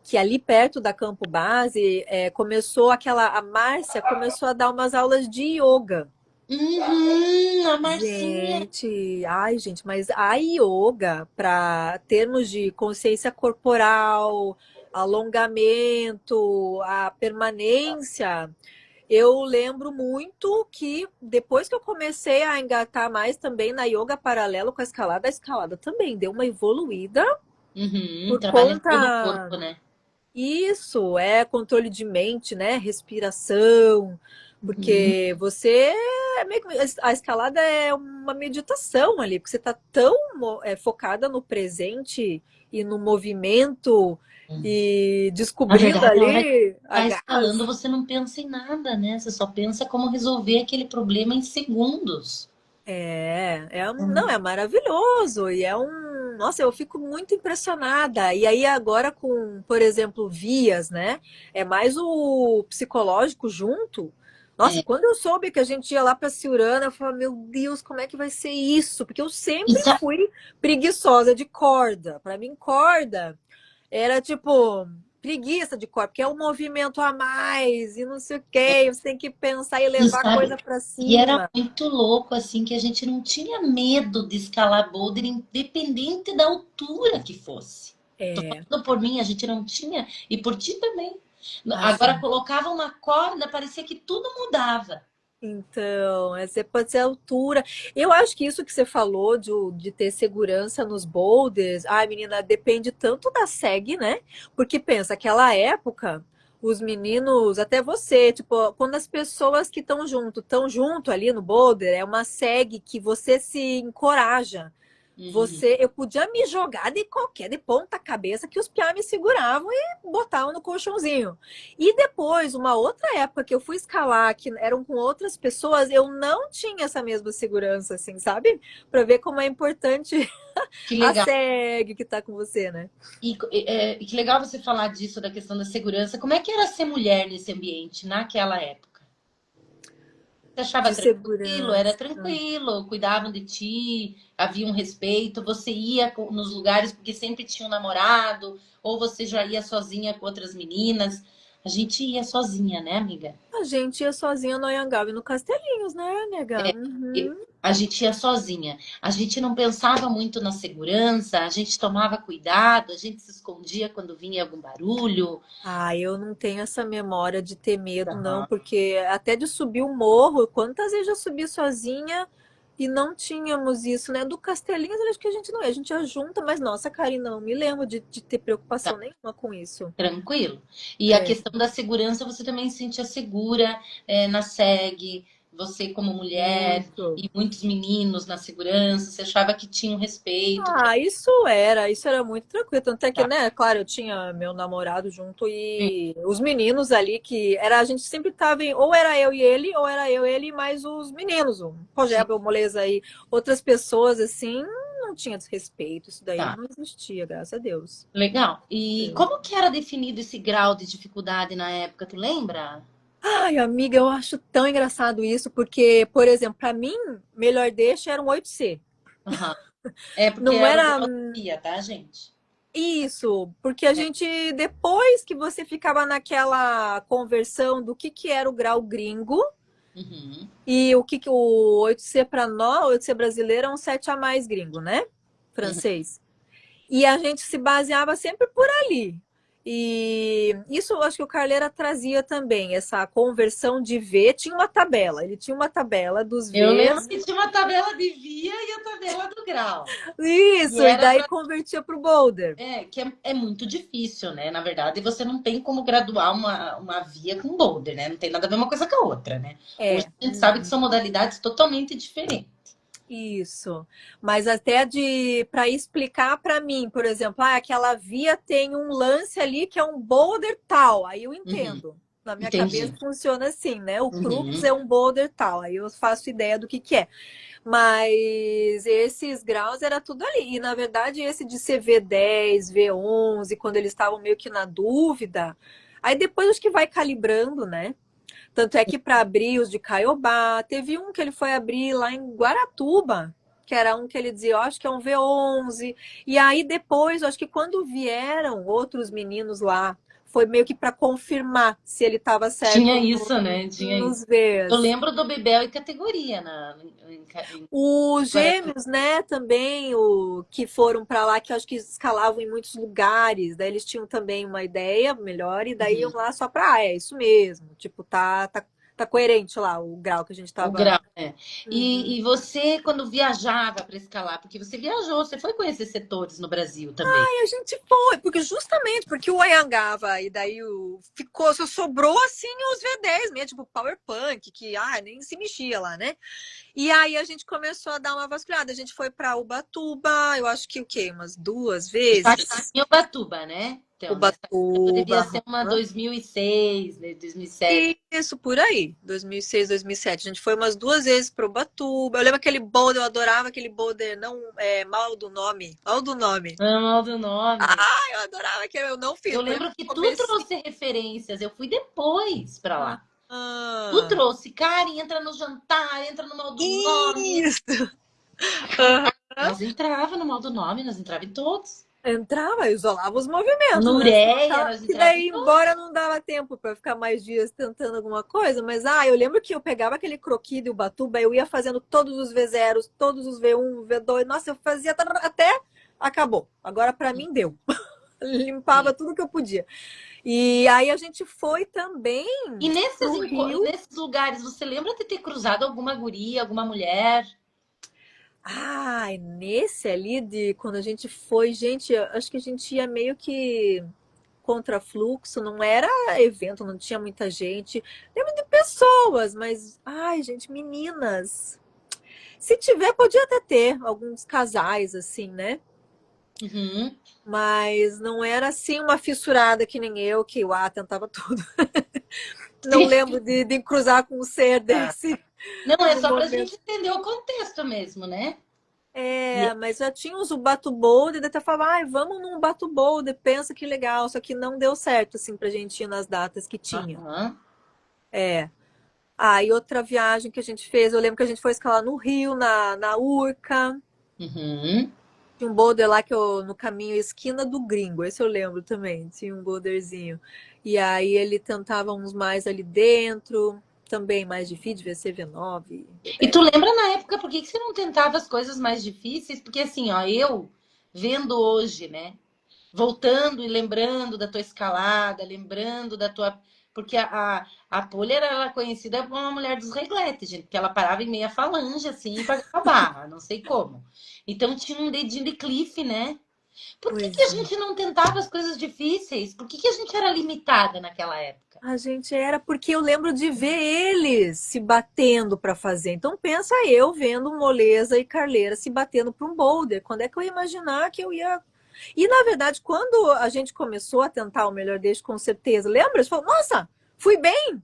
que ali perto da Campo Base começou a Márcia começou a dar umas aulas de yoga. a Marcinha. Gente, mas a yoga, para termos de consciência corporal, alongamento, a permanência, eu lembro muito que depois que eu comecei a engatar mais também na yoga paralelo com a escalada também deu uma evoluída por Trabalha todo o conta. corpo, né? Isso é controle de mente, né? Respiração, Uhum. porque você é meio que a escalada é uma meditação ali, porque você está tão focada no presente e no movimento e Na descobrindo verdade, a hora que ali a tá gás. escalando, você não pensa em nada, né? Você só pensa como resolver aquele problema em segundos. Não, é maravilhoso e é nossa, eu fico muito impressionada. E aí agora com, por exemplo, vias, né? É mais o psicológico junto. Nossa, É. quando eu soube que a gente ia lá para Ciurana, eu falei, meu Deus, como é que vai ser isso? Porque eu E sempre sa- fui preguiçosa de corda. Para mim, corda era tipo preguiça de corda, porque é um movimento a mais e não sei o quê. Você tem que pensar e e levar a sabe, coisa para e era cima. muito louco, assim, que a gente não tinha medo de escalar boulder, independente da altura que fosse. Tô É, falando por mim, a gente não tinha, e por ti também. a Agora gente. colocava uma corda, parecia que tudo mudava. Então, pode ser a altura. Eu acho que isso que você falou de ter segurança nos boulders, ai, menina, depende tanto da SEG, né? Porque pensa, aquela época, os meninos, até você, tipo, quando as pessoas que estão junto ali no boulder, é uma SEG que você se encoraja. Uhum. Eu podia me jogar de ponta cabeça que os piá me seguravam e botavam no colchãozinho. E depois, uma outra época que eu fui escalar, que eram com outras pessoas, eu não tinha essa mesma segurança, assim, sabe? Para ver como é importante Que a legal. SEG que tá com você, né? E que legal você falar disso, da questão da segurança. Como é que era ser mulher nesse ambiente, naquela época? Você achava De tranquilo? Era segurança. tranquilo? Cuidavam de ti? Havia um respeito? Você ia nos lugares porque sempre tinha um namorado? Ou você já ia sozinha com outras meninas? A gente ia sozinha, né, amiga? A gente ia sozinha no Anhangaba e no Castelinhos, né, nega? E Uhum. a gente ia sozinha. A gente não pensava muito na segurança, a gente tomava cuidado, a gente se escondia quando vinha algum barulho. Ah, eu não tenho essa memória de ter medo, não, porque até de subir o morro, quantas vezes eu subi sozinha e não tínhamos isso, né? Do Castelinhos, eu acho que a gente não ia, a gente ia junto, mas nossa, Karina, não me lembro de ter preocupação nenhuma com isso. Tranquilo. E a É, questão da segurança, você também se sentia segura na SEG, você como mulher isso. e muitos meninos na segurança, você achava que tinha um respeito. Ah, isso era muito tranquilo. Tanto é que, Tá. né, claro, eu tinha meu namorado junto e os meninos ali que era, a gente sempre tava em, ou era eu e ele, ou era eu e ele, mais os meninos, o Sim, Rogério, o Moleza e outras pessoas assim, não tinha desrespeito, isso daí tá. não existia, graças a Deus. Legal. E como que era definido esse grau de dificuldade na época, tu lembra? Ai, amiga, eu acho tão engraçado isso, porque, por exemplo, para mim, melhor deixa era um 8C. Aham. É porque Não era o era grau que ia, tá, gente? isso, porque a É. gente, depois que você ficava naquela conversão do que era o grau gringo Uhum, e o que o 8C para nós, o 8C brasileiro é um 7 a mais gringo, né? uhum. Francês. E a gente se baseava sempre por ali. E isso eu acho que o Carleira trazia também, essa conversão de V, tinha uma tabela, ele tinha uma tabela dos Eu lembro Vs, que tinha uma tabela de via e a tabela do grau. E isso, e era daí para convertia para o Boulder. que é muito difícil, né? Na verdade, você não tem como graduar uma via com boulder, né? Não tem nada a ver uma coisa com a outra, né? Hoje É. a gente sabe que são modalidades totalmente diferentes. Isso. Mas até de para explicar para mim, por exemplo, ah, aquela via tem um lance ali que é um boulder tal. Aí eu Uhum, entendo. Na minha cabeça entendi. funciona assim, né? O crux Uhum. é um boulder tal. Aí eu faço ideia do que é. Mas esses graus era tudo ali. E na verdade esse de CV10, V11, quando eles estavam meio que na dúvida, aí depois acho que vai calibrando, né? Tanto é que para abrir os de Caiobá, teve um que ele foi abrir lá em Guaratuba, que era um que ele dizia, eu acho que é um V11. E aí depois, eu acho que quando vieram outros meninos lá, foi meio que para confirmar se ele estava Tinha certo isso, né? Tinha isso. nos Eu Vs. lembro do Bebel e categoria em Os Guaratuba. gêmeos, né, também, o que foram para lá, que eu acho que escalavam em muitos lugares, daí eles tinham também uma ideia melhor, e daí iam Uhum. lá só para, ah, é isso mesmo, tipo, tá coerente lá o grau que a gente O tava. grau, né? Uhum. E você, quando viajava para escalar, porque você viajou, você foi conhecer setores no Brasil também. E a gente foi, porque justamente porque o Anhangava e daí ficou, só sobrou assim os V10 mesmo, tipo Power Punk, que nem se mexia lá, né? E aí a gente começou a dar uma vasculhada. A gente foi para Ubatuba, eu acho que o quê? Umas duas Já vezes. tinha Ubatuba, né? Então, nessa época Ubatuba. devia ser uma 2006, né? 2007. Isso, por aí. 2006, 2007. A gente foi umas duas vezes para Ubatuba. Eu lembro aquele boulder, eu adorava aquele boulder, não é mal do nome. Mal do nome. Ah, mal do nome. Eu adorava aquele, eu não fiz. Eu Foi lembro no que tu começo. trouxe referências, eu fui depois pra lá. Tu Ah, trouxe, cara, entra no jantar, entra no mal do nome. isso! Aham. Nós entrava no mal do nome, nós entrava em todos. Entrava, isolava os movimentos, No né? Só Ureia, nós que entrava em daí, todos. embora não dava tempo para ficar mais dias tentando alguma coisa, mas eu lembro que eu pegava aquele croquis de Ubatuba, eu ia fazendo todos os V0, todos os V1, V2, nossa, eu fazia até acabou. Agora para mim deu. Sim. Limpava tudo que eu podia. E aí a gente foi também E pro Rio. nesses lugares, você lembra de ter cruzado alguma guria, alguma mulher? Nesse ali de quando a gente foi, gente, acho que a gente ia meio que contra fluxo, não era evento, não tinha muita gente. Lembro de pessoas, mas, ai, gente, meninas. Se tiver, podia até ter alguns casais, assim, né? Uhum. Mas não era assim uma fissurada que nem eu, que tentava tudo. Não Sim. lembro de cruzar com um ser Tá. desse Não, é no só pra momento. gente entender o contexto mesmo, né? E- Mas já tinha os Ubatu Boulder, daí até falava, vamos num Ubatu Boulder, pensa que legal, só que não deu certo, assim, pra gente ir nas datas que tinha. Aham. É. E outra viagem que a gente fez, eu lembro que a gente foi escalar no Rio, na Urca. Uhum. Tinha um boulder lá que eu, no caminho esquina do Gringo, esse eu lembro também. Tinha um boulderzinho. E aí ele tentava uns mais ali dentro, também mais difícil, devia ser V9, E tu V10. lembra na época por que que você não tentava as coisas mais difíceis? Porque assim, ó, eu vendo hoje, né? Voltando e lembrando da tua escalada, lembrando da tua. Porque a Polly era conhecida como uma mulher dos regletes, gente, porque ela parava em meia falange, assim, para acabar, não sei como. Então tinha um dedinho de clife, né? Por que que a Pois é. gente não tentava as coisas difíceis? Por que que a gente era limitada naquela época? A gente era porque eu lembro de ver eles se batendo para fazer. Então pensa eu vendo Moleza e Carleira se batendo para um boulder. Quando é que eu ia imaginar que eu ia. E na verdade, quando a gente começou a tentar o melhor deles, com certeza, lembra? Você falou, nossa, fui bem.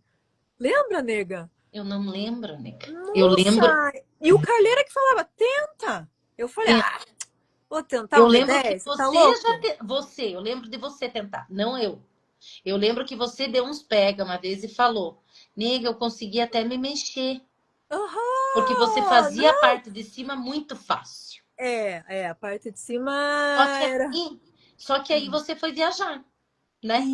Lembra, nega? Eu não lembro, Nica. Eu lembro. Nossa! E o Carleira que falava, tenta. Eu falei, É, ah, vou tentar eu um lembro que V10? Você tá você já. louco? Você, eu lembro de você tentar, não eu. Eu lembro que você deu uns pega uma vez e falou: Nega, eu consegui até me mexer, porque você Aham! fazia a Não! parte de cima muito fácil. A parte de cima Só que era. aí, só que aí você foi viajar, né?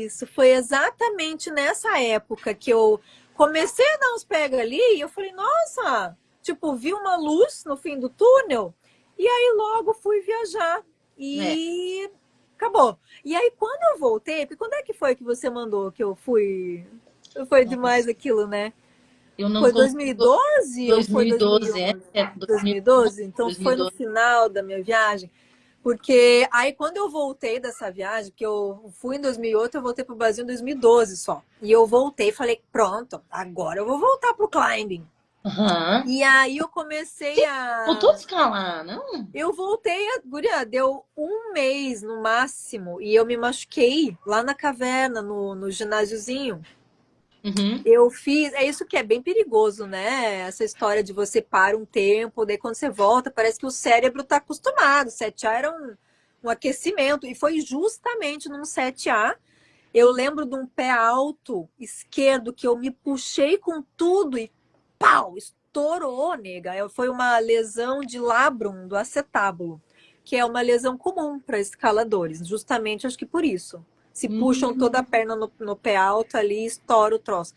Isso, foi exatamente nessa época que eu comecei a dar uns pega ali e eu falei, nossa, tipo, vi uma luz no fim do túnel e aí logo fui viajar É, e acabou. E aí quando eu voltei, porque quando é que foi que você mandou que eu fui? Foi demais aquilo, né? eu não Foi consigo. 2012 ou foi 2012, 2011? é 2012, 2012? Então foi no 2012. final da minha viagem. Porque aí quando eu voltei dessa viagem, que eu fui em 2008, eu voltei para o Brasil em 2012 só. E eu voltei e falei, pronto, agora eu vou voltar pro climbing. Aham. E aí eu comecei Voltou a a. escalar, não? Eu voltei, guria, deu um mês no máximo e eu me machuquei lá na caverna, no ginásiozinho. Uhum. Eu fiz, é isso que é bem perigoso, né? Essa história de você para um tempo, daí quando você volta, parece que o cérebro está acostumado. 7A era um aquecimento, e foi justamente num 7A. Eu lembro de um pé alto esquerdo que eu me puxei com tudo e pau, estourou, nega. Foi uma lesão de labrum do acetábulo, que é uma lesão comum para escaladores, justamente acho que por isso. Se puxam toda a Hum. perna no pé alto ali, estoura o troço.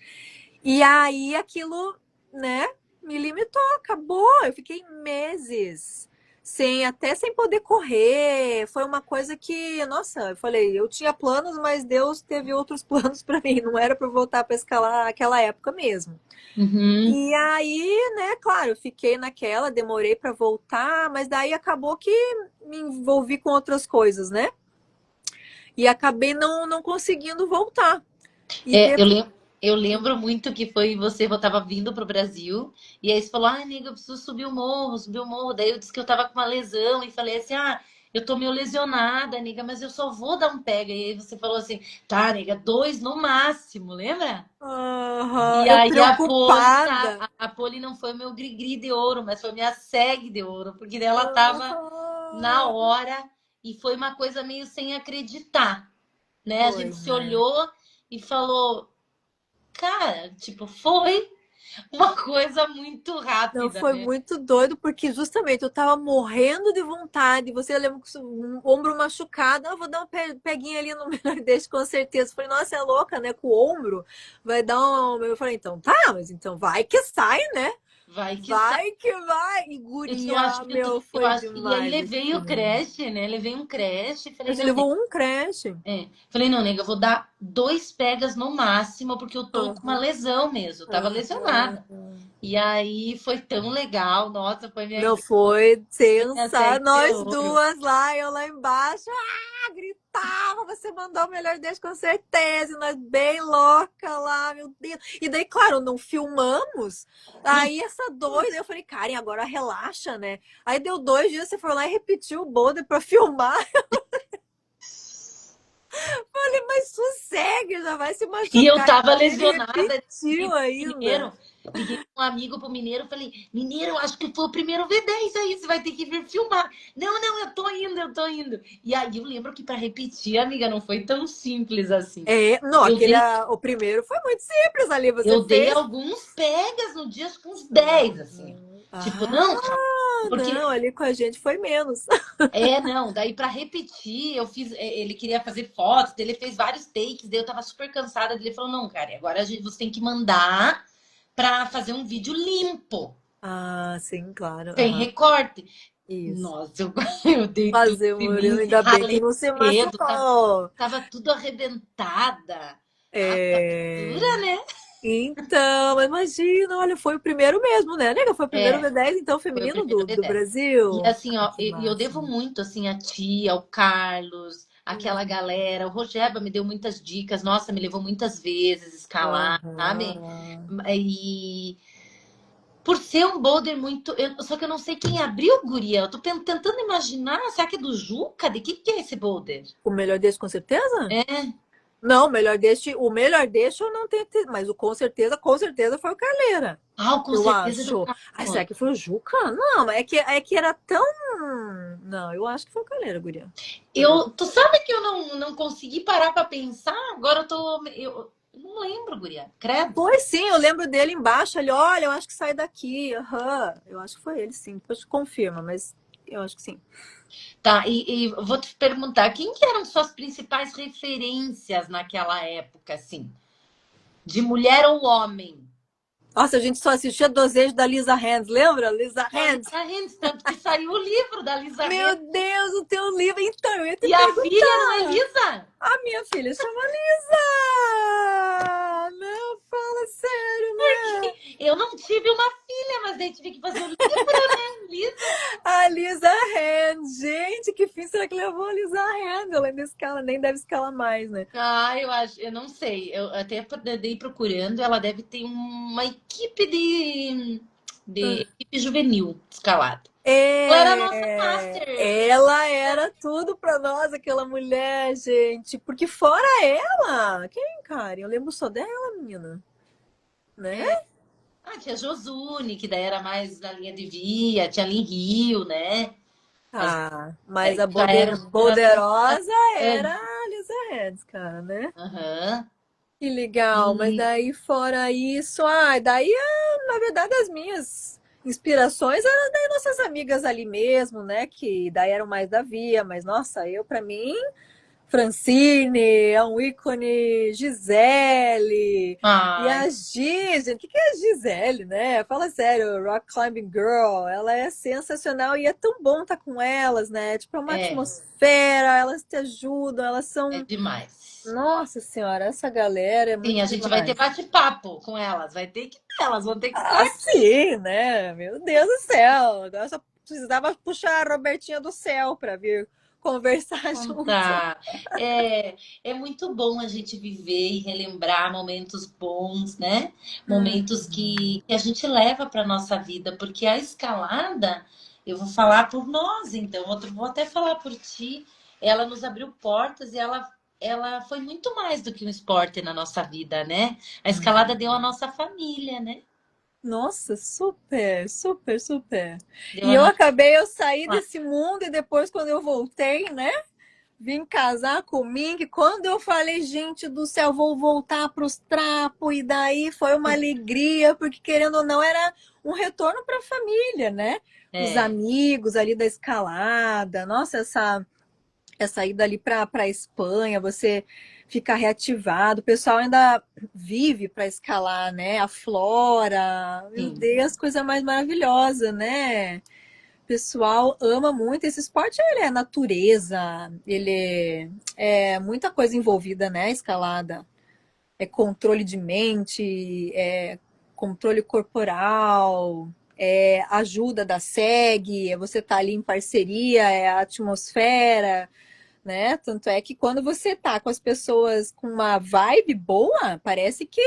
E aí aquilo, né, me limitou, acabou. Eu fiquei meses sem poder correr. Foi uma coisa que, nossa, eu falei, eu tinha planos, mas Deus teve outros planos para mim. Não era para voltar para escalar aquela época mesmo. Uhum. E aí, né, claro, eu fiquei naquela, demorei para voltar, mas daí acabou que me envolvi com outras coisas, né? E acabei não conseguindo voltar. E É, de... eu lembro muito que foi você, eu tava vindo pro Brasil, e aí você falou, ai, nega, eu preciso subir o morro, subir o morro. Daí eu disse que eu tava com uma lesão, e falei assim, ah, eu tô meio lesionada, nega, mas eu só vou dar um pega. E aí você falou assim, tá, nega, dois no máximo, lembra? Uhum, E eu aí preocupada. a Poli não foi meu gri-gri de ouro, mas foi minha segue de ouro, porque daí ela tava na Uhum. hora, e foi uma coisa meio sem acreditar, né? A gente Pois se é. olhou e falou, cara, tipo, foi uma coisa muito Não, rápida, foi né? muito doido, porque justamente eu tava morrendo de vontade. Você lembra com um ombro machucado? Eu vou dar uma peguinha ali no melhor deixo, com certeza. Eu falei, nossa, é louca, né? Com o ombro vai dar um. Eu falei, então tá, mas então vai que sai, né? Vai que sai. Vai que vai. E Eu acho guria, que meu, eu foi acho que e aí demais levei o aquilo. creche, né? Levei um creche, falei, Você não, nega. levou um crash. Falei, não, nega, eu vou dar dois pegas no máximo, porque eu tô com uma Uhum, lesão mesmo, eu tava lesionada. uhum. E aí foi tão legal, nossa, foi Não foi minha tensa. segue de Nós ouro. duas lá, eu lá embaixo. Gritava, você mandou o melhor deles com certeza. E nós bem louca lá, meu Deus. E daí, claro, não filmamos. Aí essa doida, eu falei, Karen, agora relaxa, né? Aí deu 2 dias, você foi lá e repetiu o boulder pra filmar. Falei, mas sossegue, já vai se E eu machucar. E tava ele lesionada, repetiu ainda. liguei pra um amigo pro Mineiro, falei, Mineiro, acho que foi o primeiro V10 aí, você vai ter que vir filmar. Não, não, eu tô indo, eu tô indo. E aí eu lembro que para repetir, amiga, não foi tão simples assim. É, não, Eu aquele, dei, o primeiro foi muito simples ali. Você eu dei fez. alguns pegas no dia, acho que uns 10 assim. Tipo, Ah, não, calma. Porque não, ali com a gente foi menos. não, daí pra repetir, eu fiz, ele queria fazer fotos, daí ele fez vários takes, daí eu tava super cansada, daí ele falou: "Não, cara, agora você tem que mandar pra fazer um vídeo limpo, Ah, sim, claro. sem Aham. recorte". Isso. Nossa, eu dei tudo Fazer, de Murilo, mim, ainda bem que ralei não se cedo, tava, machucou. tava tudo arrebentada. A É... dura, né? Então, imagina, olha, foi o primeiro mesmo, né, nega? Foi o primeiro É, V10, então, foi o feminino primeiro do V10. E Brasil. assim, Ai, ó, que e eu devo máximo. muito assim a ti, ao Carlos, aquela Hum. galera. O Rogeba me deu muitas dicas. Nossa, me levou muitas vezes escalar, sabe? Aham. E por ser um boulder muito, só que eu não sei quem abriu, guria. Eu tô tentando imaginar, será que é do Juca? De que é esse boulder? O melhor desse, com certeza? É. Não, o melhor deste eu não tenho, mas o com certeza foi o Carleira. Ah, com Eu certeza é do acho. Ai, será Carlos. que foi o Juca? Não, é que era tão. Não, eu acho que foi o Carleira, guria. Melhor. Tu sabe que eu não consegui parar pra pensar? Agora eu não lembro, guria. Credo. Foi sim, eu lembro dele embaixo ali. Olha, eu acho que sai daqui. Aham. Eu acho que foi ele, sim. Depois confirma, mas eu acho que sim. Tá, e vou te perguntar, quem que eram suas principais referências naquela época, assim? De mulher ou homem? Nossa, a gente só assistia Desejo da Lisa Hands, lembra? Lisa Da Hands. Lisa Hands, tanto que saiu o livro da Lisa Meu Hands. Deus, o teu livro. Então, eu ia te E a filha não é perguntar. Lisa? A minha filha chama Lisa! Não, fala sério, né? Eu não tive uma filha, mas daí tive que fazer o livro, né? Lisa. A Lisa Hand. Gente, que fim será que levou a Lisa Hand? Ela ainda escala, nem deve escalar mais, né? Ah, eu acho, eu não sei. Eu até dei procurando, ela deve ter uma equipe de equipe juvenil escalada. Ela era a nossa master. Ela era tudo pra nós, aquela mulher, gente. Porque fora ela, quem, cara? Eu lembro só dela, menina. Né? Ah, tinha Josune, que daí era mais na linha de via, tinha Lin Rio, né? Mas Ah, mas daí a já era uma geração poderosa era antes. a Lisa Hands, cara, né? Aham. Que legal, mas E daí fora isso, daí na verdade as minhas inspirações eram das nossas amigas ali mesmo, né? Que daí eram mais da Via, mas nossa, eu pra mim, Francine é um ícone, Gisele e ai, a Giz, gente, o que que é a Gisele, né? Fala sério, Rock Climbing Girl, ela é sensacional e é tão bom estar com elas, né? Tipo, é uma é, atmosfera, elas te ajudam, elas é são demais. nossa senhora, essa galera é Sim, muito a gente vai ter demais. bate-papo com elas, vai ter que elas vão ter que estar Ah, aqui. sim, né? Meu Deus do céu. Agora só precisava puxar a Robertinha do céu para vir conversar junto. Tá. É muito bom a gente viver e relembrar momentos bons, né? Momentos Uhum. que a gente leva para nossa vida, porque a escalada, eu vou falar por nós, então, vou até falar por ti. Ela nos abriu portas e ela foi muito mais do que um esporte na nossa vida, né? A escalada deu a Uhum. nossa família, né? Nossa, super, super, super. Deu E a eu nossa. acabei, eu saí desse mundo e depois, quando eu voltei, né? Vim casar comigo. E quando eu falei, gente do céu, vou voltar para os trapos, e daí foi uma alegria, porque querendo ou não, era um retorno para a família, né? Os É, amigos ali da escalada, nossa, essa ida ali para a Espanha, você ficar reativado, o pessoal ainda vive para escalar, né? A flora, meu sim. Deus, coisa mais maravilhosa, né? O pessoal ama muito esse esporte, ele é natureza, ele é muita coisa envolvida, né? Escalada, é controle de mente, é controle corporal, é ajuda da SEG, é você tá ali em parceria, é a atmosfera, né? Tanto é que quando você tá com as pessoas com uma vibe boa, parece que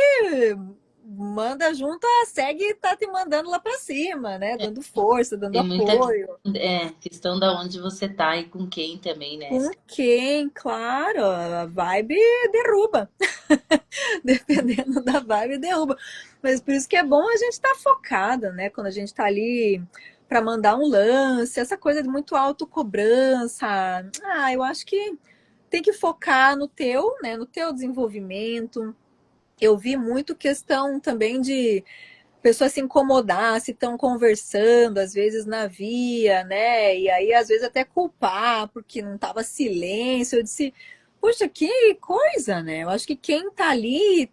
manda junto, a SEG tá te mandando lá pra cima, né? Dando força, dando Tem muita apoio. questão da onde você tá e com quem também, né? Com quem? Claro, a vibe derruba. Dependendo da vibe, derruba. Mas por isso que é bom a gente estar focada, né? Quando a gente tá ali para mandar um lance, essa coisa de muito autocobrança. Eu acho que tem que focar no teu, né? No teu desenvolvimento. Eu vi muito questão também de pessoa se incomodar, se estão conversando, às vezes na via, né? E aí, às vezes, até culpar, porque não tava silêncio. Eu disse, puxa, que coisa, né? Eu acho que quem tá ali,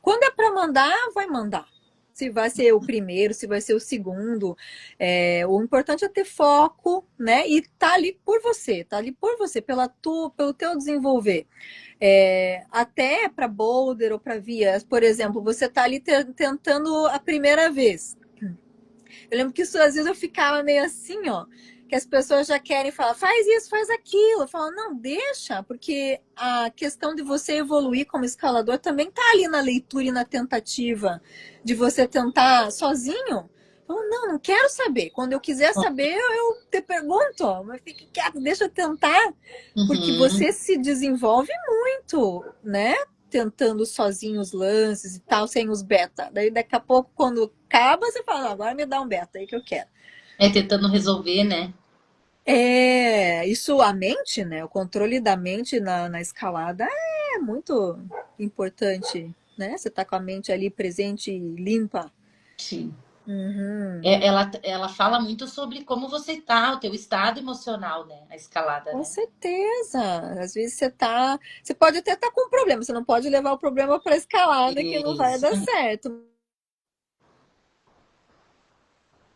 quando é para mandar, vai mandar. Se vai ser o primeiro, se vai ser o segundo. O importante é ter foco, né? E tá ali por você, pelo teu desenvolver. Até para boulder ou para via, por exemplo, você está ali tentando a primeira vez. Eu lembro que isso, às vezes eu ficava meio assim, ó, que as pessoas já querem falar, faz isso, faz aquilo. Eu falo, não, deixa, porque a questão de você evoluir como escalador também tá ali na leitura e na tentativa de você tentar sozinho. Eu, não quero saber. Quando eu quiser saber, eu te pergunto, ó, mas fique quieto, deixa eu tentar, porque Uhum. você se desenvolve muito, né? Tentando sozinho os lances e tal, sem os beta. Daí daqui a pouco, quando acaba, você fala, não, agora me dá um beta aí que eu quero. Tentando resolver, né? Isso, a mente, né? O controle da mente na escalada é muito importante, né? Você tá com a mente ali presente e limpa. Sim. Uhum. Ela fala muito sobre como você tá, o teu estado emocional, né? A escalada, Com né? certeza. Às vezes você pode até estar com um problema, você não pode levar o problema para escalada que não vai Isso. dar certo.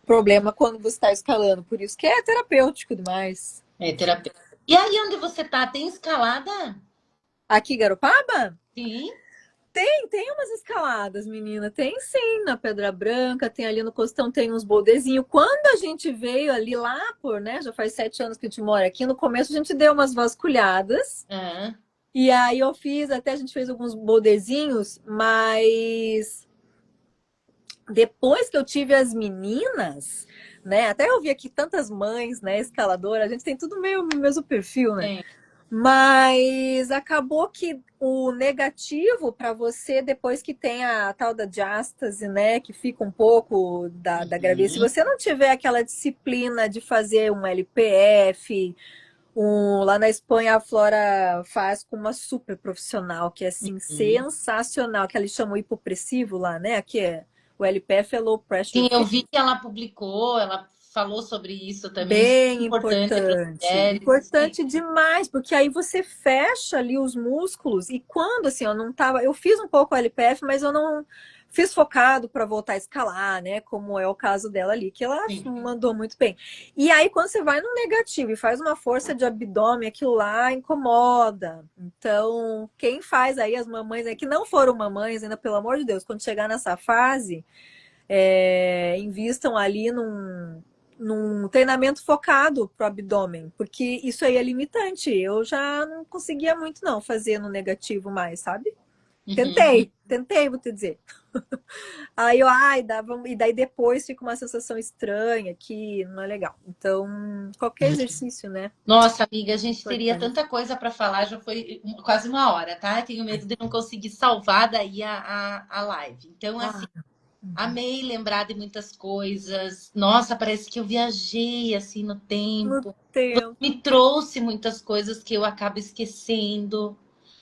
Problema quando você está escalando, por isso que é terapêutico demais. É terapia. E aí onde você tá, tem escalada? Aqui, Garopaba? Sim. Tem umas escaladas, menina. Tem sim, na Pedra Branca, tem ali no Costão, tem uns boldezinhos. Quando a gente veio ali lá né? Já faz 7 anos que a gente mora aqui. No começo a gente deu umas vasculhadas. Ah, E aí até a gente fez alguns boldezinhos, mas depois que eu tive as meninas, né? Até eu vi aqui tantas mães, né, escaladoras, a gente tem tudo meio no mesmo perfil, né? tem. Mas acabou que o negativo para você, depois que tem a tal da diástase, né, que fica um pouco da gravidez, se Uhum. você não tiver aquela disciplina de fazer um LPF, lá na Espanha a Flora faz com uma super profissional, que é assim, Uhum. sensacional, que eles chamam hipopressivo lá, né? Aqui o LPF é Low Pressure Sim, eu vi Fit. que ela publicou, ela falou sobre isso também, super Bem importante para as importante, mulheres, isso aí. importante demais, porque aí você fecha ali os músculos e quando assim, eu não tava, eu fiz um pouco LPF, mas eu não fiz focado para voltar a escalar, né? Como é o caso dela ali, que ela Sim. mandou muito bem. E aí quando você vai no negativo e faz uma força de abdômen, aquilo lá incomoda. Então, quem faz aí as mamães, que não foram mamães ainda, pelo amor de Deus, quando chegar nessa fase, invistam ali num treinamento focado para o abdômen, porque isso aí é limitante. Eu já não conseguia muito não fazer no negativo mais, sabe? Uhum. Tentei, vou te dizer. Aí e daí depois fica uma sensação estranha que não é legal. Então, qualquer exercício, né? Nossa, amiga, a gente teria Importante. tanta coisa para falar, já foi quase uma hora, tá? Tenho medo de não conseguir salvar daí a live. Então, assim, Ah, uhum. amei lembrar de muitas coisas. Nossa, parece que eu viajei assim no No tempo. tempo. Me trouxe muitas coisas que eu acabo esquecendo,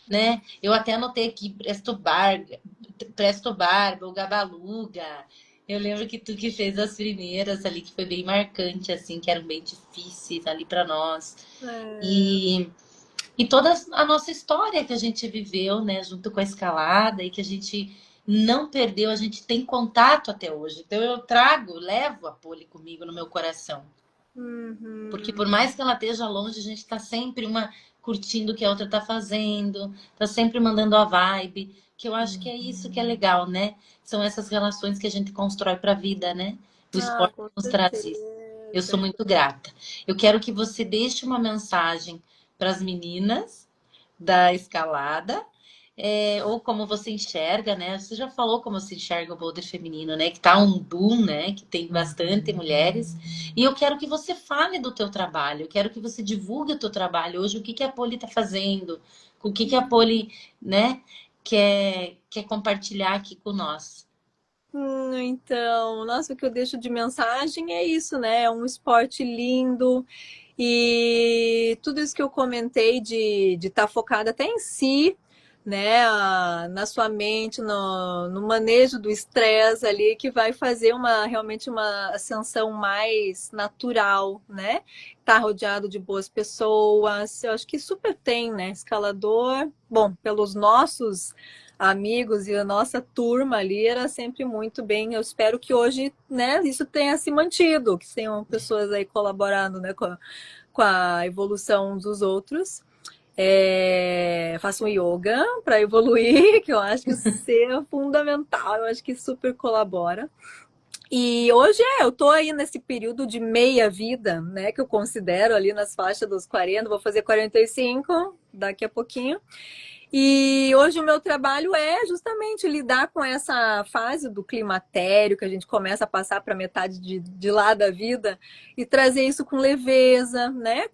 né? Eu até anotei aqui Presto Barba, o Gabaluga. Eu lembro que tu que fez as primeiras ali, que foi bem marcante, assim, que eram bem difíceis ali para nós. É, E, e toda a nossa história que a gente viveu, né, junto com a escalada e que a gente não perdeu, a gente tem contato até hoje. Então eu levo a Poli comigo no meu coração. Porque por uhum. mais que ela esteja longe, a gente tá sempre uma curtindo o que a outra tá fazendo, tá sempre mandando a vibe, que eu acho que é isso que é legal, né? São essas relações que a gente constrói pra vida, né? O Ah, esporte com nos traz isso. Eu sou certeza. muito grata. Eu quero que você deixe uma mensagem para as meninas da escalada, ou como você enxerga, né? Você já falou como você enxerga o boulder feminino, né? Que tá um boom, né? Que tem bastante mulheres. E eu quero que você fale do teu trabalho. Eu quero que você divulgue o teu trabalho hoje. O que que a Poli tá fazendo? O que que a Poli, né? Quer compartilhar aqui com nós. Então, nossa, o que eu deixo de mensagem é isso, né? É um esporte lindo e tudo isso que eu comentei de estar focada até em si, né, na sua mente, no manejo do estresse ali, que vai fazer realmente uma ascensão mais natural, né? Tá rodeado de boas pessoas. Eu acho que super tem, né? Escalador, bom, pelos nossos amigos e a nossa turma ali era sempre muito bem. Eu espero que hoje, né, isso tenha se mantido, que tenham pessoas aí colaborando, né, com a evolução dos outros. Faço um yoga para evoluir, que eu acho que isso é fundamental, eu acho que super colabora. E hoje eu tô aí nesse período de meia vida, né, que eu considero ali nas faixas dos 40, vou fazer 45 daqui a pouquinho. E hoje o meu trabalho é justamente lidar com essa fase do climatério, que a gente começa a passar para metade de lá da vida, e trazer isso com leveza, né?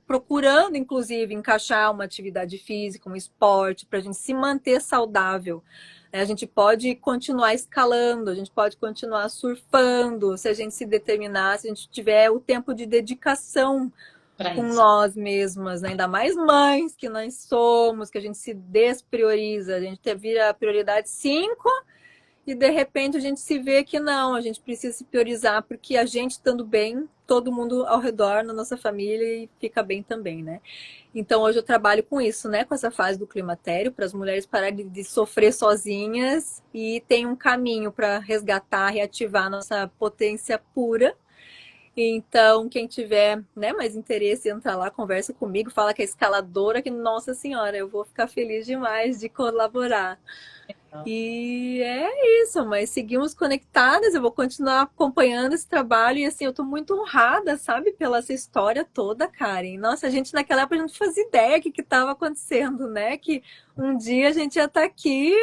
Procurando, inclusive, encaixar uma atividade física, um esporte, para a gente se manter saudável. A gente pode continuar escalando, a gente pode continuar surfando, se a gente se determinar, se a gente tiver o tempo de dedicação Para com isso. nós mesmas, né? Ainda mais mães que nós somos, que a gente se desprioriza, a gente vira a prioridade 5 e de repente a gente se vê que não, a gente precisa se priorizar porque a gente estando bem, todo mundo ao redor na nossa família fica bem também, né? Então hoje eu trabalho com isso, né? Com essa fase do climatério, para as mulheres pararem de sofrer sozinhas e tem um caminho para resgatar, reativar a nossa potência pura. Então, quem tiver, né, mais interesse, entra lá, conversa comigo, fala que é escaladora, que, nossa senhora, eu vou ficar feliz demais de colaborar. E é isso, mas seguimos conectadas, eu vou continuar acompanhando esse trabalho e assim, eu tô muito honrada, sabe, pela essa história toda, Karen. Nossa, a gente naquela época a gente fazia ideia do que estava acontecendo, né? Que um dia a gente ia estar aqui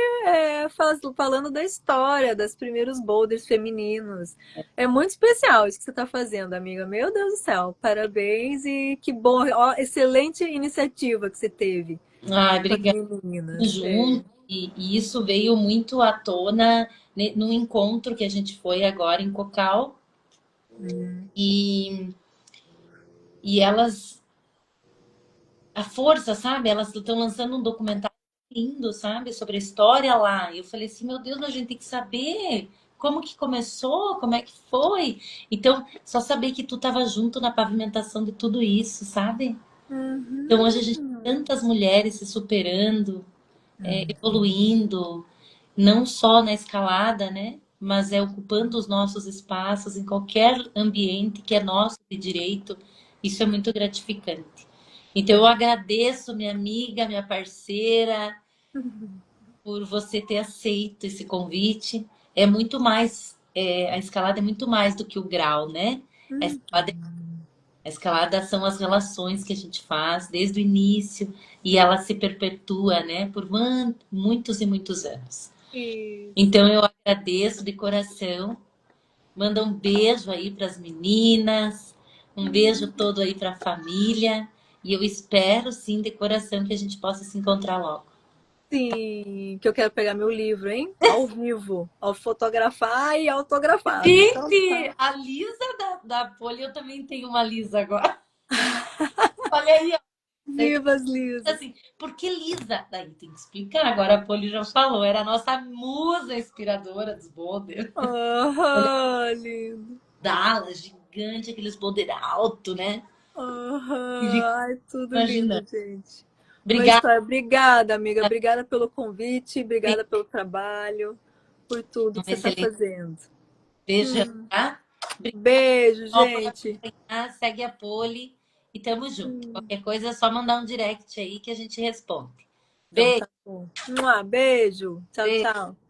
falando da história, dos primeiros boulders femininos. É muito especial isso que você está fazendo, amiga. Meu Deus do céu, parabéns e que bom, ó, excelente iniciativa que você teve Ai, com as obrigada. meninas. Junto, e isso veio muito à tona no encontro que a gente foi agora em Cocal. E, e elas, a força, sabe? Elas estão lançando um documentário lindo, sabe? Sobre a história lá. E eu falei assim, meu Deus, mas a gente tem que saber como que começou, como é que foi. Então, só saber que tu estava junto na pavimentação de tudo isso, sabe? Então, hoje a gente tem Uhum. tantas mulheres se superando, evoluindo, não só na escalada, né? Mas ocupando os nossos espaços em qualquer ambiente que é nosso de direito. Isso é muito gratificante. Então, eu agradeço minha amiga, minha parceira, por você ter aceito esse convite. É muito mais, a escalada é muito mais do que o grau, né? A escalada são as relações que a gente faz desde o início e ela se perpetua, né, por muitos e muitos anos. Isso. Então eu agradeço de coração. Manda um beijo aí para as meninas, um beijo todo aí para a família e eu espero sim de coração que a gente possa se encontrar logo. Sim, que eu quero pegar meu livro, hein? Ao vivo, ao fotografar e autografado. Então tá. Gente, a Lisa da Poli, eu também tenho uma Lisa agora. Olha aí, ó. Viva as Lisas. Assim, por que Lisa? Daí tem que explicar. Agora a Poli já falou, era a nossa musa inspiradora dos boulders. Olha, Aham, lindo. Dallas, gigante, aqueles boulder alto, né? E Aham, fico ai, tudo lindo, imaginando. gente. Uma Obrigada, história. Obrigada, amiga. Obrigada pelo convite, obrigada pelo trabalho, por tudo um que você está excelente fazendo. beijão, Hum, tá? Obrigada beijo, por gente. acompanhar, segue a Poli e tamo junto. Qualquer coisa é só mandar um direct aí que a gente responde. Então Beijo, tá bom. Beijo. Tchau, beijo. tchau.